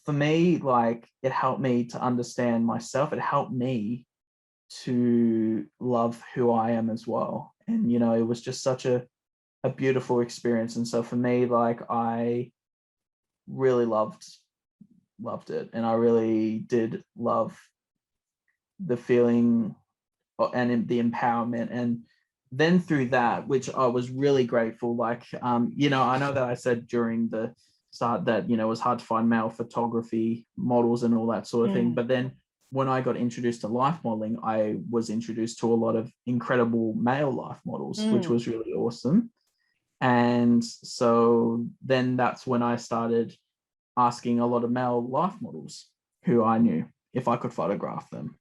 for me, like, it helped me to understand myself. It helped me to love who I am as well. And, it was just such a beautiful experience. And so for me, like, I really loved it. And I really did love the feeling and the empowerment. And then through that, which I was really grateful, like, I know that I said during the start that, it was hard to find male photography models and all that sort of thing. But then when I got introduced to life modeling, I was introduced to a lot of incredible male life models, which was really awesome. And so then that's when I started asking a lot of male life models who I knew if I could photograph them.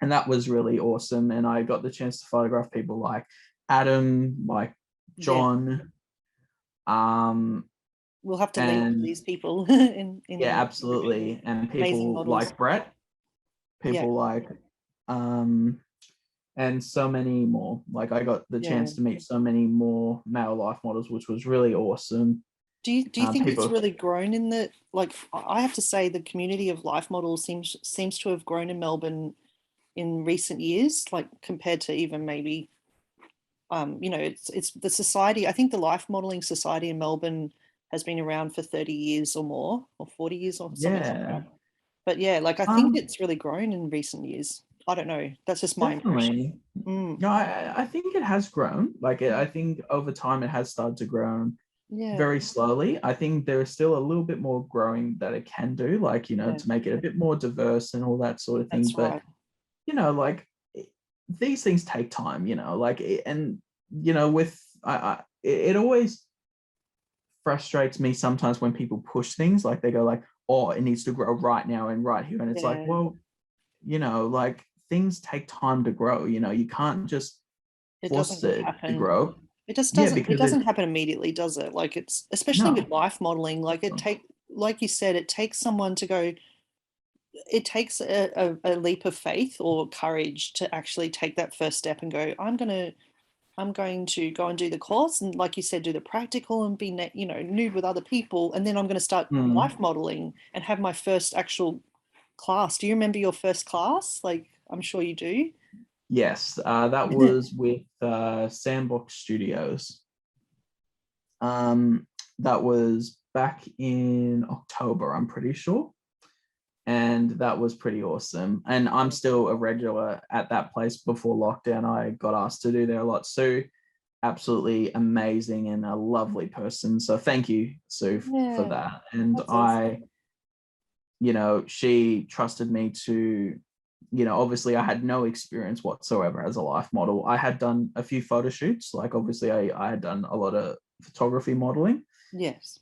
And that was really awesome. And I got the chance to photograph people like Adam, like John. We'll have to link to these people. in absolutely. And people like Brett, people like, and so many more. Like, I got the chance to meet so many more male life models, which was really awesome. Do you think it's really grown in the, like, I have to say the community of life models seems to have grown in Melbourne in recent years, like compared to even maybe, it's the society. I think the life modeling society in Melbourne has been around for 30 years or more, or 40 years or something like that. But yeah, like, I think it's really grown in recent years. I don't know. That's just my impression. No, I think it has grown. Like, I think over time it has started to grow very slowly. I think there is still a little bit more growing that it can do, like, to make it a bit more diverse and all that sort of thing. But, like, these things take time, like, and, with, it always frustrates me sometimes when people push things, like they go like, oh, it needs to grow right now and right here. And it's like, well, like, things take time to grow, you can't just force it to grow. It just doesn't. It doesn't happen immediately, does it? Like, it's especially with life modeling. Like, like you said, it takes someone to go. It takes a leap of faith or courage to actually take that first step and go, I'm going to go and do the course, and, like you said, do the practical and be nude with other people, and then I'm going to start life modeling and have my first actual class. Do you remember your first class? Like, I'm sure you do. Yes, that was with Sandbox Studios. That was back in October, I'm pretty sure. And that was pretty awesome. And I'm still a regular at that place. Before lockdown, I got asked to do there a lot. Sue, absolutely amazing and a lovely person. So thank you, Sue, for that. And awesome. She trusted me to, obviously I had no experience whatsoever as a life model. I had done a few photo shoots. Like, obviously I had done a lot of photography modeling. Yes.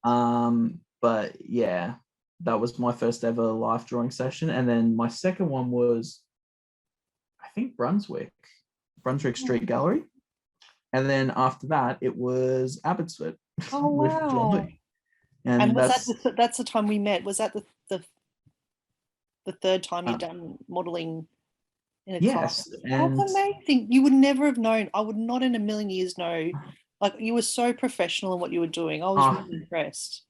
But yeah, that was my first ever life drawing session. And then my second one was, I think, Brunswick Street Gallery. And then after that, it was Abbotsford Oh with wow. Jean-Luc. And And was that's that's the time we met? Was that the third time uh, you'd done modeling in a class? yes. That's And amazing. You would never have known. I would not in a million years know. Like you were so professional in what you were doing. I was uh, really impressed.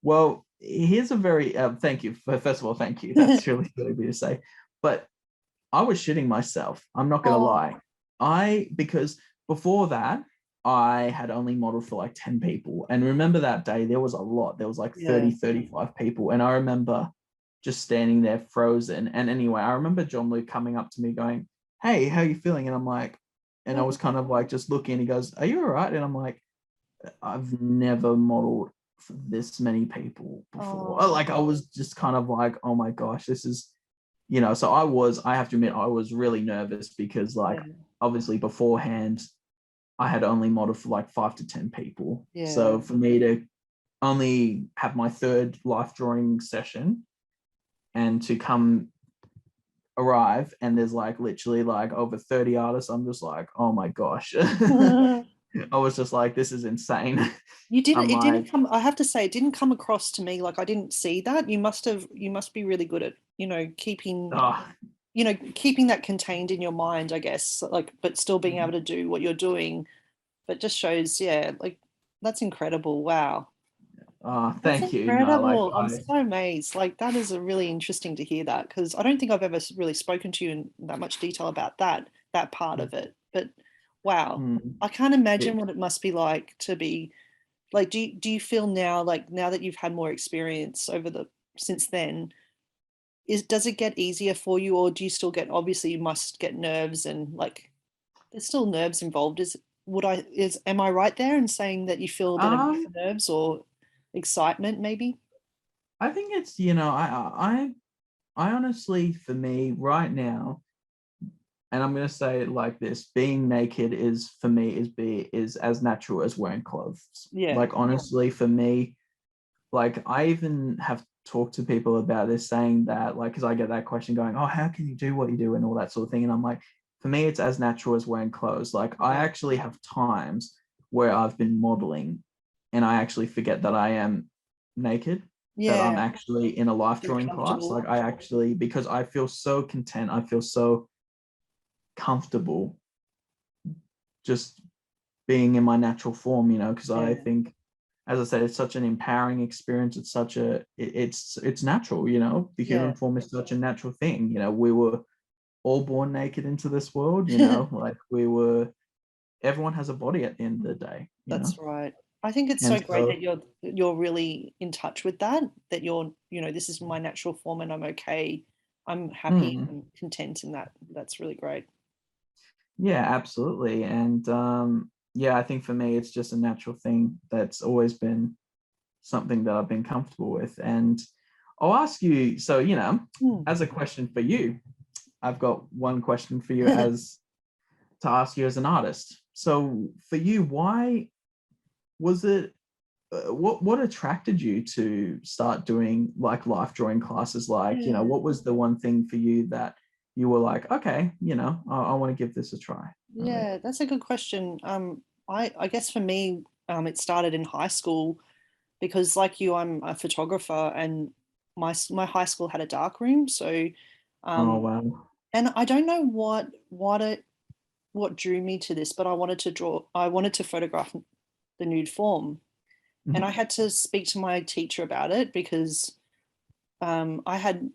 well, here's a very thank you. First of all, thank you. That's really good of you to say. But I was shitting myself. I'm not going to Oh, lie. Because before that, I had only modeled for like 10 people. And remember that day, there was a lot. There was like yeah. 30, 35 people. And I remember just standing there frozen. And anyway, I remember Jean-Luc coming up to me going, "Hey, how are you feeling?" And I'm like, and I was kind of like just looking. He goes, "Are you all right?" And I'm like, I've never modeled for this many people before. Oh, Like I was just kind of like, oh my gosh, this is, so I have to admit, I was really nervous because like yeah. obviously beforehand, I had only modeled for like 5 to 10 people. Yeah. So for me to only have my third life drawing session and to come arrive and there's like literally like over 30 artists, I'm just like, oh my gosh. I was just like, this is insane. You didn't, I'm it didn't like, come, I have to say, it didn't come across to me like I didn't see that. You must be really good at, oh, keeping that contained in your mind, I guess, like, but still being able to do what you're doing. But just shows, yeah, like that's incredible. Wow. That's thank you. No, like incredible. I'm so amazed. Like that is a really interesting to hear that because I don't think I've ever really spoken to you in that much detail about that part of it. But wow, mm, I can't imagine it, what it must be like to be like. Do you feel now like now that you've had more experience over the since then? Does it get easier for you, or do you still get obviously you must get nerves and like there's still nerves involved. Am I right there in saying that you feel a bit of um, nerves or excitement maybe? I think it's, I honestly, for me right now, and I'm gonna say it like this: being naked is for me is as natural as wearing clothes. Yeah. Like honestly, for me, like I even have talked to people about this, saying that like, because I get that question going, "Oh, how can you do what you do?" and all that sort of thing, and I'm like, for me, it's as natural as wearing clothes. Like I Yeah. actually have times where I've been modeling, and I actually forget that I am naked, that I'm Yeah. actually in a life Feel drawing class. comfortable. Like I actually, because I feel so content, I feel so comfortable just being in my natural form, because I Yeah. think, as I said, it's such an empowering experience. It's such it's natural, the Yeah. human form is such a natural thing. We were all born naked into this world, like everyone has a body at the end of the day, That's right. I think it's so and great that so, you're really in touch with that, that this is my natural form and I'm okay. I'm happy mm, and content in that. That's really great. yeah, absolutely. And yeah, I think for me, it's just a natural thing that's always been something that I've been comfortable with. And I'll ask you, so, Hmm. as a question for you, I've got one question for you as to ask you as an artist. So for you, why was it, what attracted you to start doing like life drawing classes? Like, Yeah. what was the one thing for you that you were like, okay, I want to give this a try? Really? Yeah, that's a good question. I guess for me, it started in high school because, like you, I'm a photographer, and my high school had a dark room. So, Oh, um, wow. and I don't know what drew me to this, but I wanted to photograph the nude form, and I Mhm. had to speak to my teacher about it because I had,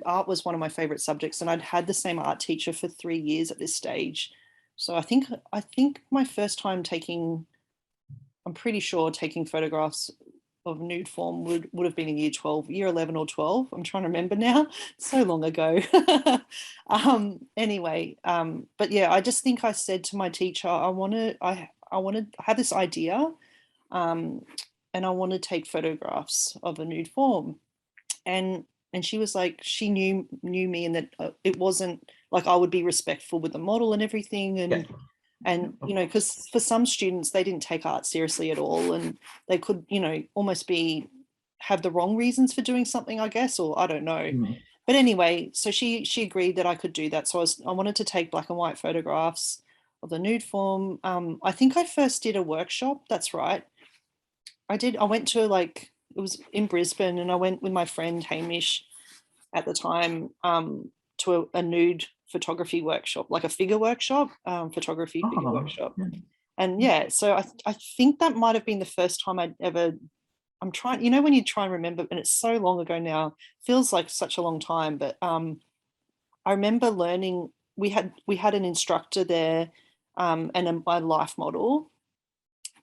art was one of my favorite subjects, and I'd had the same art teacher for 3 years at this stage. So I think my first time I'm pretty sure taking photographs of nude form would have been in year 12, year 11 or 12. I'm trying to remember now. So long ago. Anyway, but yeah, I just think I said to my teacher, I have this idea, um, and I want to take photographs of a nude form. And she was like, she knew me, and that it wasn't like I would be respectful with the model and everything, Yeah. and Of course. because for some students they didn't take art seriously at all, and they could almost be have the wrong reasons for doing something, I guess, or I don't know. But anyway, so she agreed that I could do that. So I wanted to take black and white photographs of the nude form. I think I first did a workshop. That's right. I went to, like, it was in Brisbane, and I went with my friend Hamish at the time to a nude photography workshop, like a figure workshop, photography figure workshop. And yeah, so I think that might have been the first time I'd ever, I'm trying, you know, when you try and remember, and it's so long ago now, feels like such a long time, but I remember learning, we had an instructor there and my life model.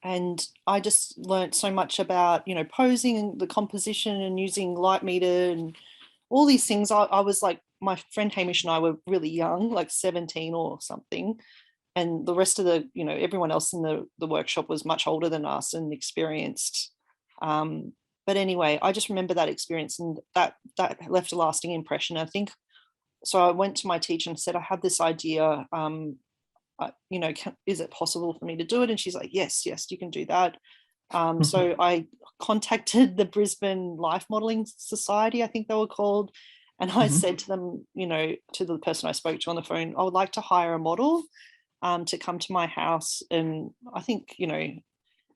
And I just learned so much about, you know, posing and the composition and using light meter and all these things. I was like, my friend Hamish and I were really young, like 17 or something. And the rest of the, you know, everyone else in the workshop was much older than us and experienced. But anyway, I just remember that experience, and that left a lasting impression. I think, so I went to my teacher and said, I have this idea, you know, is it possible for me to do it? And she's like, yes, you can do that. So I contacted the Brisbane Life Modelling Society, I think they were called. And I said to them, you know, to the person I spoke to on the phone, I would like to hire a model to come to my house. And I think, you know,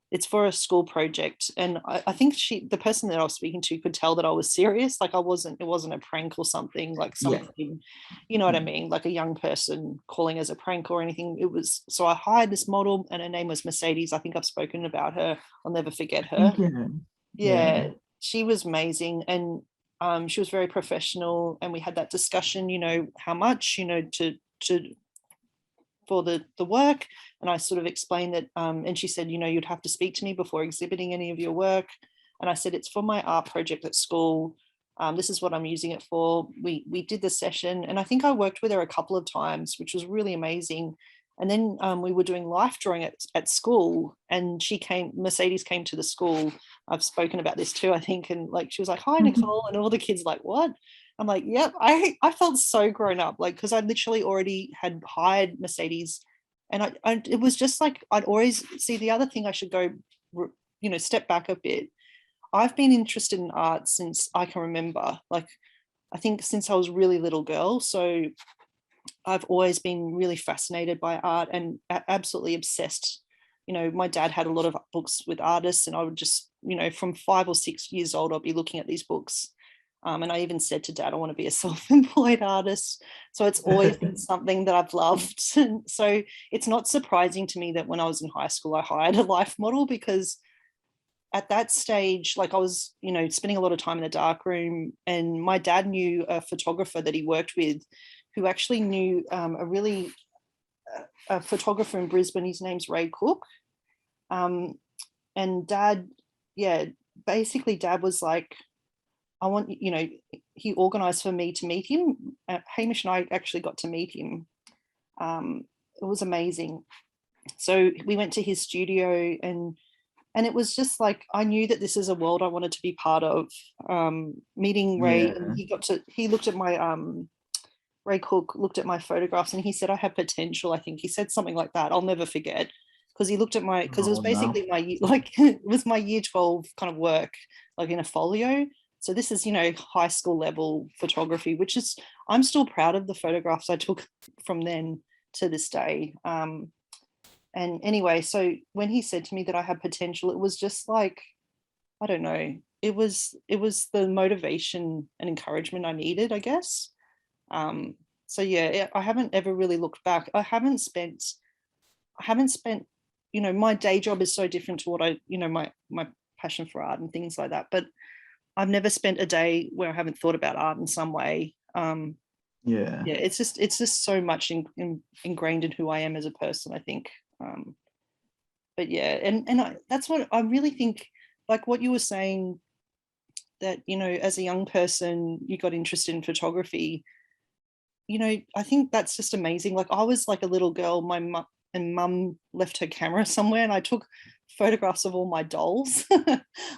it's for a school project. And I think the person that I was speaking to could tell that I was serious. Like it wasn't a prank or something, like something, you know what I mean? Like a young person calling as a prank or anything. It was, so I hired this model, and her name was Mercedes. I think I've spoken about her. I'll never forget her. Yeah, she was amazing. And she was very professional. And we had that discussion, you know, how much, you know, for the work. And I sort of explained that, and she said, you know, you'd have to speak to me before exhibiting any of your work. And I said, it's for my art project at school. This is what I'm using it for. We did the session, and I think I worked with her a couple of times, which was really amazing. And then we were doing life drawing at school, and Mercedes came to the school. I've spoken about this too, I think. And like, she was like, hi, Nicole. And all the kids like, what? I'm like, yep. I felt so grown up, like, because I literally already had hired Mercedes. And it was just like, I'd always see, the other thing I should go, you know, step back a bit. I've been interested in art since I can remember, like, I think since I was a really little girl. So I've always been really fascinated by art and absolutely obsessed. You know, my dad had a lot of books with artists, and I would just, you know, from 5 or 6 years old, I'll be looking at these books. And I even said to Dad, I want to be a self-employed artist. So it's always been something that I've loved. And so it's not surprising to me that when I was in high school, I hired a life model, because at that stage, like, I was, you know, spending a lot of time in the darkroom, and my dad knew a photographer that he worked with who actually knew a photographer in Brisbane. His name's Ray Cook. And Dad, basically Dad was like, I want, you know, he organized for me to meet him. Hamish and I actually got to meet him. It was amazing. So we went to his studio, and it was just like, I knew that this is a world I wanted to be part of. Meeting Ray, and he looked at my, Ray Cook looked at my photographs, and he said, I have potential. I think he said something like that. I'll never forget, because he looked at my, because it was basically my, like, it was my year 12 kind of work, like in a folio. So this is, you know, high school level photography, which is, I'm still proud of the photographs I took from then to this day. And anyway, so when he said to me that I had potential, it was just like, I don't know, it was the motivation and encouragement I needed, I guess. So yeah, I haven't ever really looked back. I haven't spent, you know, my day job is so different to what I, you know, my passion for art and things like that. But I've never spent a day where I haven't thought about art in some way. It's just so much ingrained in who I am as a person, I think. But yeah, and that's what I really think, like what you were saying, that, you know, as a young person, you got interested in photography. You know, I think that's just amazing. Like, I was like a little girl, my mum left her camera somewhere, and I took photographs of all my dolls.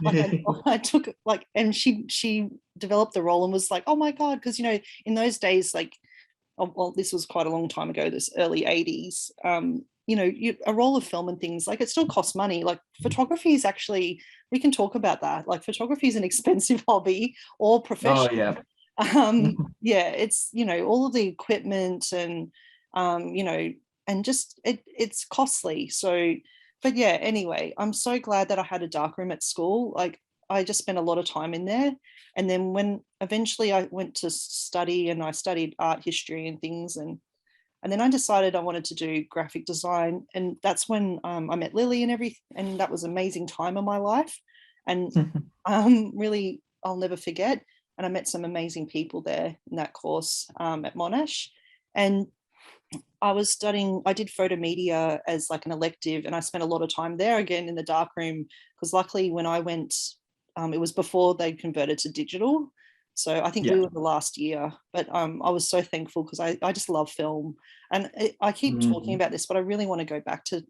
Like I took, like, and she developed the role and was like, oh my God, because, you know, in those days, like, well, this was quite a long time ago, this early 80s, a roll of film and things, like it still costs money. Like photography is actually, we can talk about that. Like photography is an expensive hobby or profession. Oh yeah. Yeah, it's, all of the equipment and, and just it's costly. So, but yeah, anyway, I'm so glad that I had a darkroom at school. Like I just spent a lot of time in there. And then when eventually I went to study, and I studied art history and things, and then I decided I wanted to do graphic design. And that's when I met Lily and everything. And that was an amazing time of my life. And really, I'll never forget. And I met some amazing people there in that course at Monash. And I did photo media as like an elective, and I spent a lot of time there again in the darkroom, because luckily when I went, it was before they converted to digital. So I think we were the last year, but I was so thankful, because I just love film. And I keep talking about this, but I really want to go back to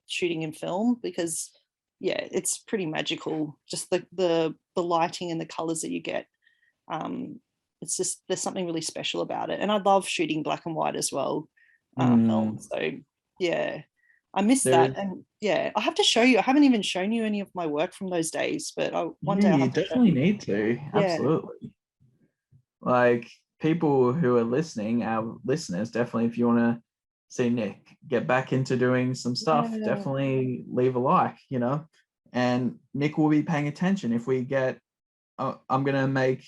shooting in film, because yeah, it's pretty magical. Just the lighting and the colors that you get. It's just, there's something really special about it. And I love shooting black and white as well, film. So yeah, I miss that. And yeah, I have to show you. I haven't even shown you any of my work from those days, but one day I'll have to definitely need to. Absolutely. Like people who are listening, our listeners, definitely, if you want to see Nik get back into doing some stuff, definitely leave a like, and Nik will be paying attention. If we get, I'm going to make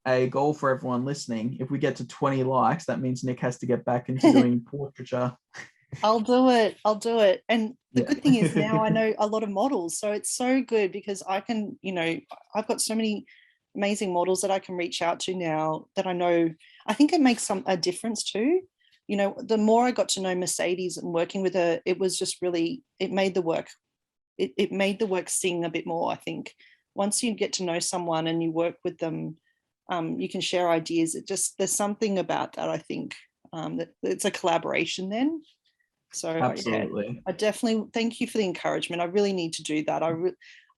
a goal for everyone listening. If we get to 20 likes, that means Nik has to get back into doing portraiture. I'll do it. And the good thing is now I know a lot of models. So it's so good, because I can, I've got so many amazing models that I can reach out to now, that I know. I think it makes a difference too. The more I got to know Mercedes and working with her, it was just really, it made the work, it made the work sing a bit more. I think once you get to know someone and you work with them, you can share ideas. There's something about that, I think, that it's a collaboration then. So absolutely. I definitely thank you for the encouragement. I really need to do that.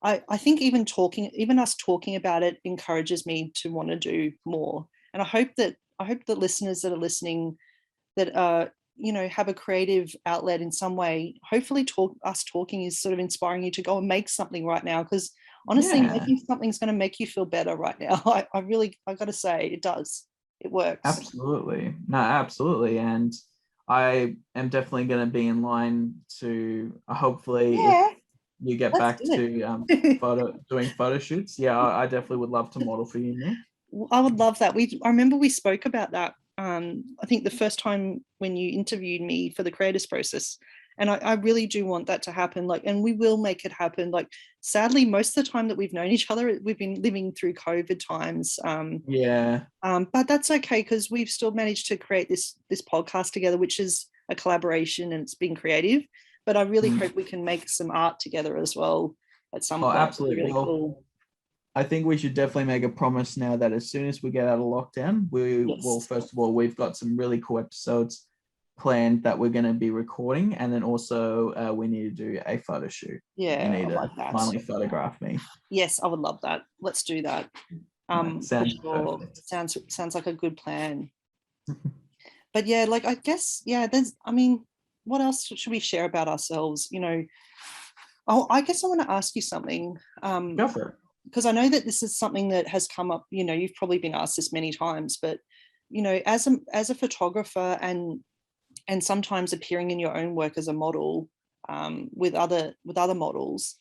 I think even us talking about it encourages me to want to do more. And I hope that listeners that are listening, that have a creative outlet in some way. Hopefully us talking is sort of inspiring you to go and make something right now, because honestly, making something's going to make you feel better right now. I got to say, it does. It works. Absolutely. No, absolutely. And I am definitely going to be in line to hopefully, if you get back to doing photo shoots. Yeah, I definitely would love to model for you, Nik. I would love that. I remember we spoke about that. I think the first time when you interviewed me for the creators process, and I really do want that to happen. Like, and we will make it happen. Like, sadly, most of the time that we've known each other, we've been living through COVID times. But that's okay, because we've still managed to create this podcast together, which is a collaboration, and it's been creative. But I really hope we can make some art together as well at some point. Absolutely. Really cool. I think we should definitely make a promise now that as soon as we get out of lockdown, first of all, we've got some really cool episodes planned that we're going to be recording, and then also we need to do a photo shoot. Yeah, you need to finally photograph me. Yes, I would love that. Let's do that. Sounds perfect. Sounds like a good plan. But yeah, like, I guess, what else should we share about ourselves? I guess I want to ask you something. Go for it. Because I know that this is something that has come up, you've probably been asked this many times, but, as a photographer and sometimes appearing in your own work as a model with other models,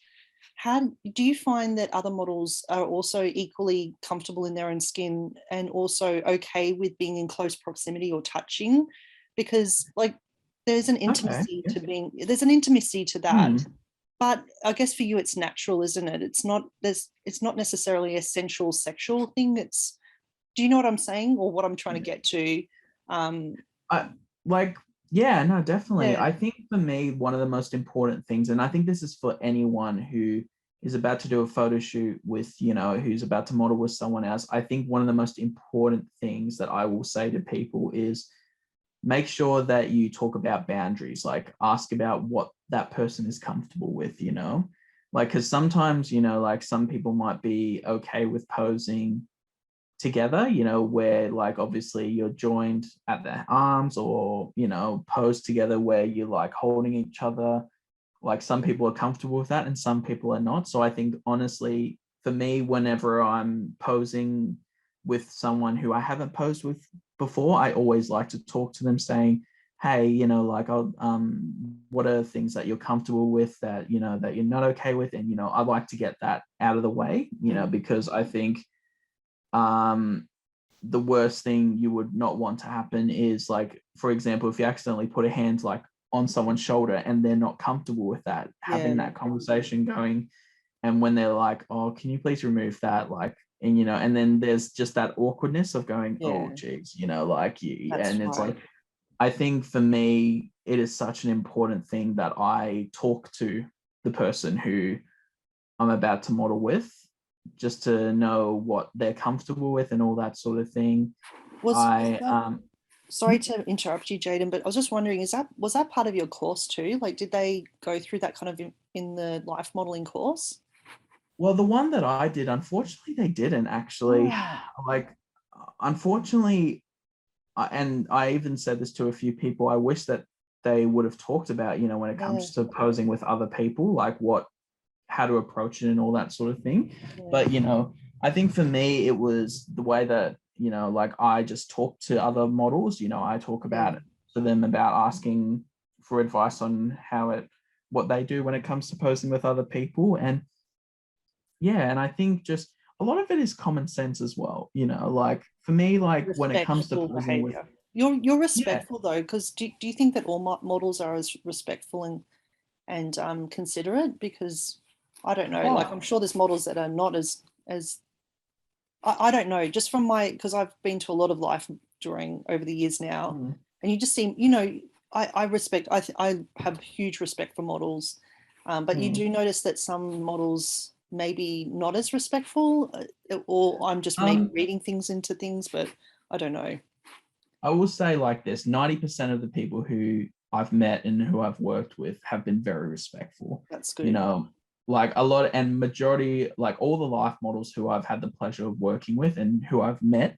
how do you find that other models are also equally comfortable in their own skin and also okay with being in close proximity or touching? Because like there's an intimacy to that. But I guess for you, it's natural, isn't it? It's not necessarily a sensual sexual thing. Do you know what I'm saying, or what I'm trying to get to? Definitely. I think for me, one of the most important things, and I think this is for anyone who is about to do a photo shoot with, who's about to model with someone else, I think one of the most important things that I will say to people is make sure that you talk about boundaries, like ask about what that person is comfortable with, like, because sometimes, like some people might be okay with posing together, where like obviously you're joined at the arms, or posed together where you're like holding each other. Like some people are comfortable with that and some people are not. So I think honestly, for me, whenever I'm posing with someone who I haven't posed with before, I always like to talk to them saying, hey, like, what are things that you're comfortable with that, that you're not okay with? And, I like to get that out of the way, because I think the worst thing you would not want to happen is, like, for example, if you accidentally put a hand like on someone's shoulder and they're not comfortable with that, having that conversation going, and when they're like, oh, can you please remove that? Like, and then there's just that awkwardness of going, oh, geez, like you, and it's like, I think for me, it is such an important thing that I talk to the person who I'm about to model with, just to know what they're comfortable with and all that sort of thing. Sorry to interrupt you, Jayden, but I was just wondering, was that part of your course too? Like, did they go through that kind of in the life modeling course? Well, the one that I did, unfortunately, they didn't actually. Like, unfortunately, and I even said this to a few people, I wish that they would have talked about, when it comes to posing with other people, like how to approach it and all that sort of thing. But, I think for me, it was the way that, like I just talk to other models, I talk about it to them, about asking for advice on what they do when it comes to posing with other people. And and I think just a lot of it is common sense as well, like for me, like when it comes to posing with, you're respectful though, because do you think that all models are as respectful and considerate? Because I don't know, like I'm sure there's models that are not as I don't know, just from because I've been to a lot of life drawing over the years now, and you just seem, I respect, I have huge respect for models, but you do notice that some models maybe not as respectful, or I'm just maybe reading things into things, but I don't know. I will say like this, 90% of the people who I've met and who I've worked with have been very respectful. That's good. Like a lot, and majority, like all the life models who I've had the pleasure of working with and who I've met,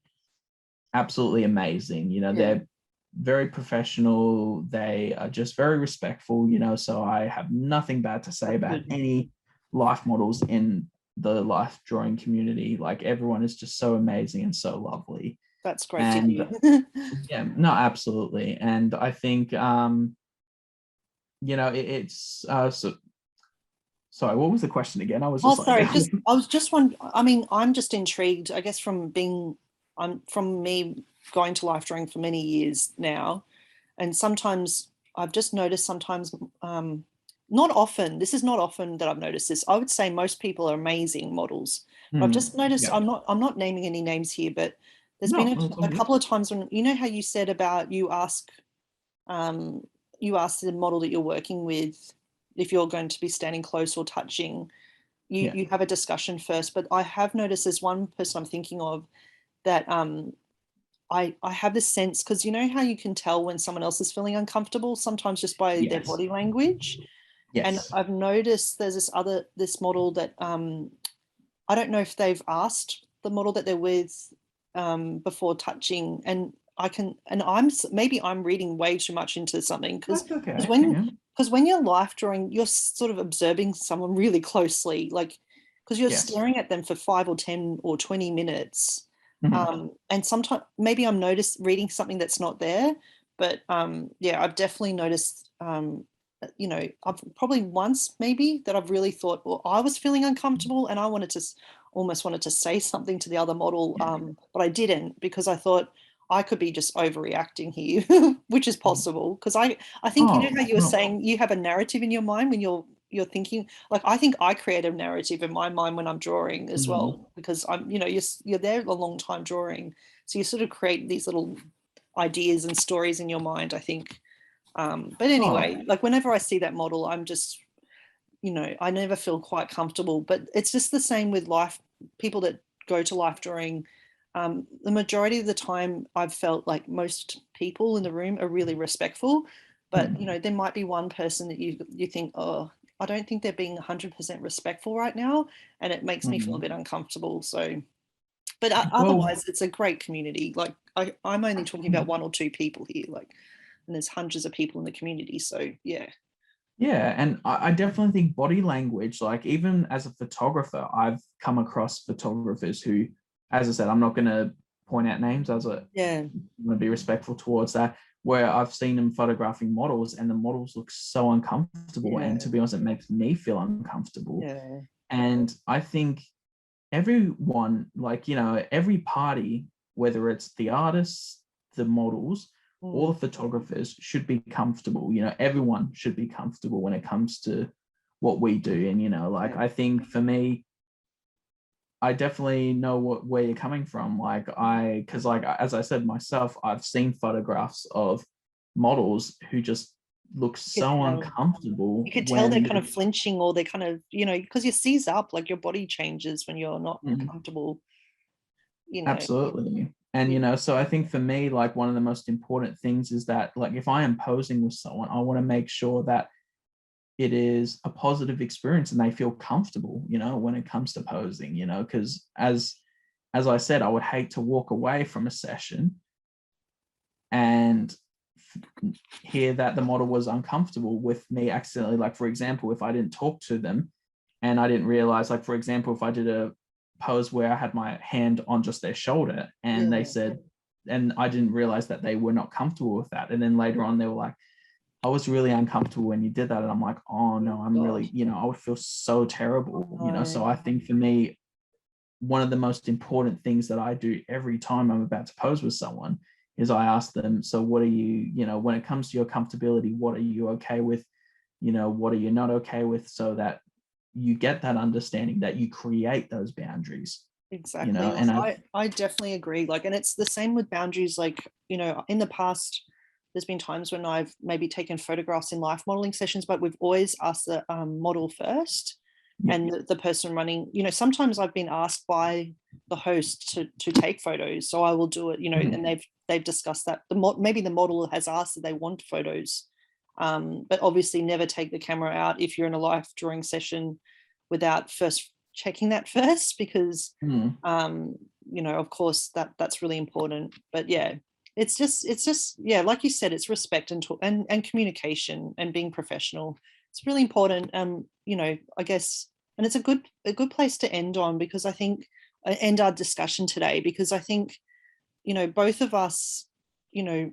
absolutely amazing. They're very professional. They are just very respectful, so I have nothing bad to say about any life models in the life drawing community. Like everyone is just so amazing and so lovely. That's great to hear. Yeah, no, absolutely. And I think, it's so. Sorry, what was the question again? I was just I mean, I'm just intrigued, I guess, from me going to life drawing for many years now. And sometimes I've just noticed not often, this is not often that I've noticed this. I would say most people are amazing models. But I've just noticed, I'm not naming any names here, but there's been a couple of times when, how you said about you ask the model that you're working with if you're going to be standing close or touching, you have a discussion first. But I have noticed there's one person I'm thinking of that I have this sense, because you know how you can tell when someone else is feeling uncomfortable sometimes just by their body language. And I've noticed there's this model that I don't know if they've asked the model that they're with before touching, and I'm reading way too much into something, because when you're life drawing, you're sort of observing someone really closely, like, because you're staring at them for 5 or 10 or 20 minutes. And sometimes maybe I'm reading something that's not there, but I've definitely noticed, I've probably once maybe that I've really thought, well, I was feeling uncomfortable and I almost wanted to say something to the other model, but I didn't, because I thought I could be just overreacting here, which is possible, because I think, how you were saying you have a narrative in your mind when you're thinking, like, I think I create a narrative in my mind when I'm drawing as well, because I'm, you're there a long time drawing, so you sort of create these little ideas and stories in your mind, I think. But anyway, like whenever I see that model, I'm just, I never feel quite comfortable. But it's just the same with people that go to life drawing. The majority of the time I've felt like most people in the room are really respectful, but there might be one person that you think, oh, I don't think they're being 100% respectful right now, and it makes me feel a bit uncomfortable. So But otherwise, it's a great community. Like I'm only talking about one or two people here, like, and there's hundreds of people in the community. So yeah. Yeah, and I definitely think body language, like even as a photographer, I've come across photographers who, as I said, I'm not going to point out names, as I want to be respectful towards that, where I've seen them photographing models and the models look so uncomfortable. And to be honest, it makes me feel uncomfortable. Yeah. And I think everyone, like, you know, every party, whether it's the artists, the models, or the photographers, should be comfortable. You know, everyone should be comfortable when it comes to what we do. And, you know, like, I think for me, I definitely know where you're coming from. Like, because like, as I said myself, I've seen photographs of models who just look so uncomfortable. You could tell they're kind of flinching, or they're kind of, you know, because you seize up, like your body changes when you're not comfortable, you know. Absolutely. And, you know, so I think for me, like, one of the most important things is that, like, if I am posing with someone, I want to make sure that it is a positive experience and they feel comfortable, you know, when it comes to posing, you know, because as I said, I would hate to walk away from a session and hear that the model was uncomfortable with me accidentally. Like, for example, if I didn't talk to them and I didn't realize, like, for example, if I did a pose where I had my hand on just their shoulder and they said, and I didn't realize that they were not comfortable with that. And then later on, they were like, I was really uncomfortable when you did that. And I'm like, oh no, I'm really, you know, I would feel so terrible, you know? So I think for me, one of the most important things that I do every time I'm about to pose with someone is I ask them, so what are you, you know, when it comes to your comfortability, what are you okay with? You know, what are you not okay with? So that you get that understanding, that you create those boundaries. Exactly. You know, and I definitely agree. Like, and it's the same with boundaries. Like, you know, in the past, there's been times when I've maybe taken photographs in life modeling sessions, but we've always asked the model first, and the person running, you know, sometimes I've been asked by the host to take photos, so I will do it, you know, and they've discussed that. Maybe the model has asked that they want photos, but obviously never take the camera out if you're in a live drawing session without first checking that first, because you know, of course, that's really important. But yeah, it's just yeah, like you said, it's respect and communication and being professional. It's really important. You know, I guess, and it's a good place to end on, because I think end our discussion today, because I think, you know, both of us, you know,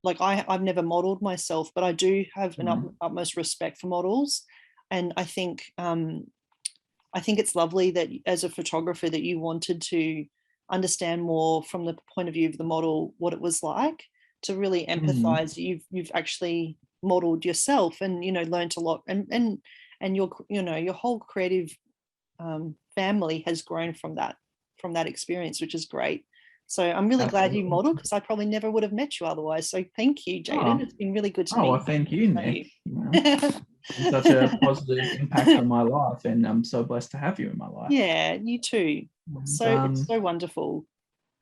like I've never modeled myself, but I do have an utmost respect for models. And I think it's lovely that as a photographer that you wanted to understand more from the point of view of the model, what it was like, to really empathize. You've actually modeled yourself, and, you know, learned a lot, and your, you know, your whole creative family has grown from that experience, which is great. So I'm really glad you modeled, because I probably never would have met you otherwise. So thank you, Jayden. It's been really good to meet you. Well, thank you, Nik. Such a positive impact on my life, and I'm so blessed to have you in my life. Yeah, you too. So it's so wonderful.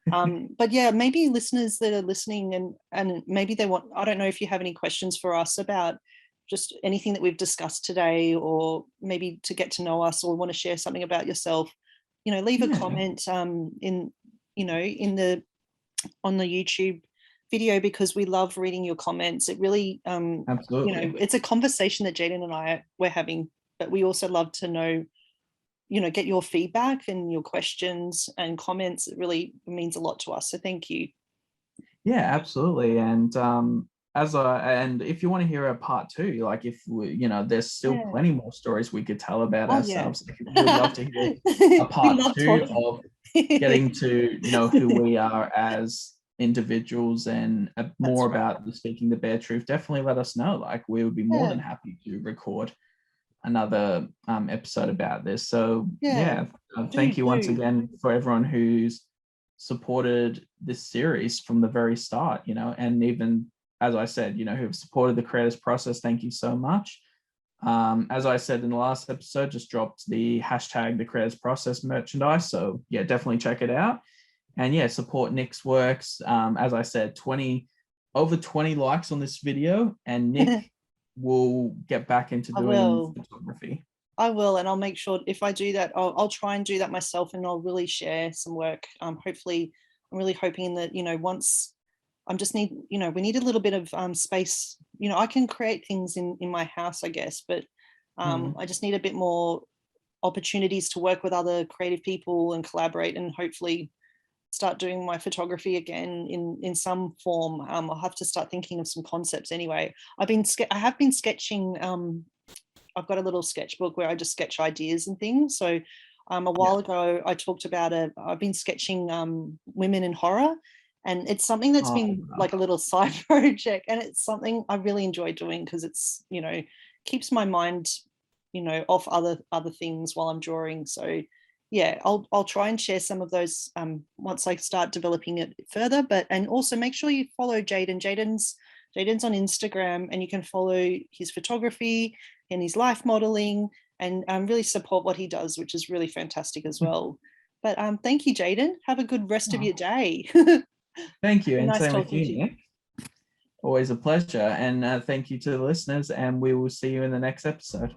But yeah, maybe listeners that are listening and maybe they want, I don't know if you have any questions for us about just anything that we've discussed today, or maybe to get to know us, or want to share something about yourself, you know, leave a comment in, you know, on the YouTube video, because we love reading your comments. It really absolutely, you know, it's a conversation that Jayden and I we're having, but we also love to know, you know, get your feedback and your questions and comments. It really means a lot to us, so thank you. Yeah, absolutely. And and if you want to hear a part 2, like, if we, you know, there's still plenty more stories we could tell about ourselves. We'd love to hear a part 2 of getting to know who we are as individuals, and more about the speaking the bare truth. Definitely let us know. Like, we would be more than happy to record another episode about this. So thank you once again for everyone who's supported this series from the very start, you know, and even, as I said, you know, who've supported the creators process. Thank you so much. As I said in the last episode, just dropped the hashtag the creators process merchandise, so yeah, definitely check it out. And yeah, support Nik's works. As I said, over 20 likes on this video, and Nik will get back into doing photography. I will, and I'll make sure if I do that, I'll try and do that myself, and I'll really share some work. Hopefully, I'm really hoping that, once we need a little bit of space. I can create things in my house, I guess, but I just need a bit more opportunities to work with other creative people and collaborate, and hopefully start doing my photography again in some form. I'll have to start thinking of some concepts anyway. I have been sketching. I've got a little sketchbook where I just sketch ideas and things. So a while ago, I talked about I've been sketching women in horror, and it's something that's been like a little side project, and it's something I really enjoy doing because it's, keeps my mind, off other things while I'm drawing. So yeah, I'll try and share some of those once I start developing it further. And also make sure you follow Jayden. Jayden's on Instagram, and you can follow his photography and his life modeling, and really support what he does, which is really fantastic as well. But thank you, Jayden. Have a good rest of your day. Thank you, and nice same with talking to you, Nik. Always a pleasure, and thank you to the listeners, and we will see you in the next episode.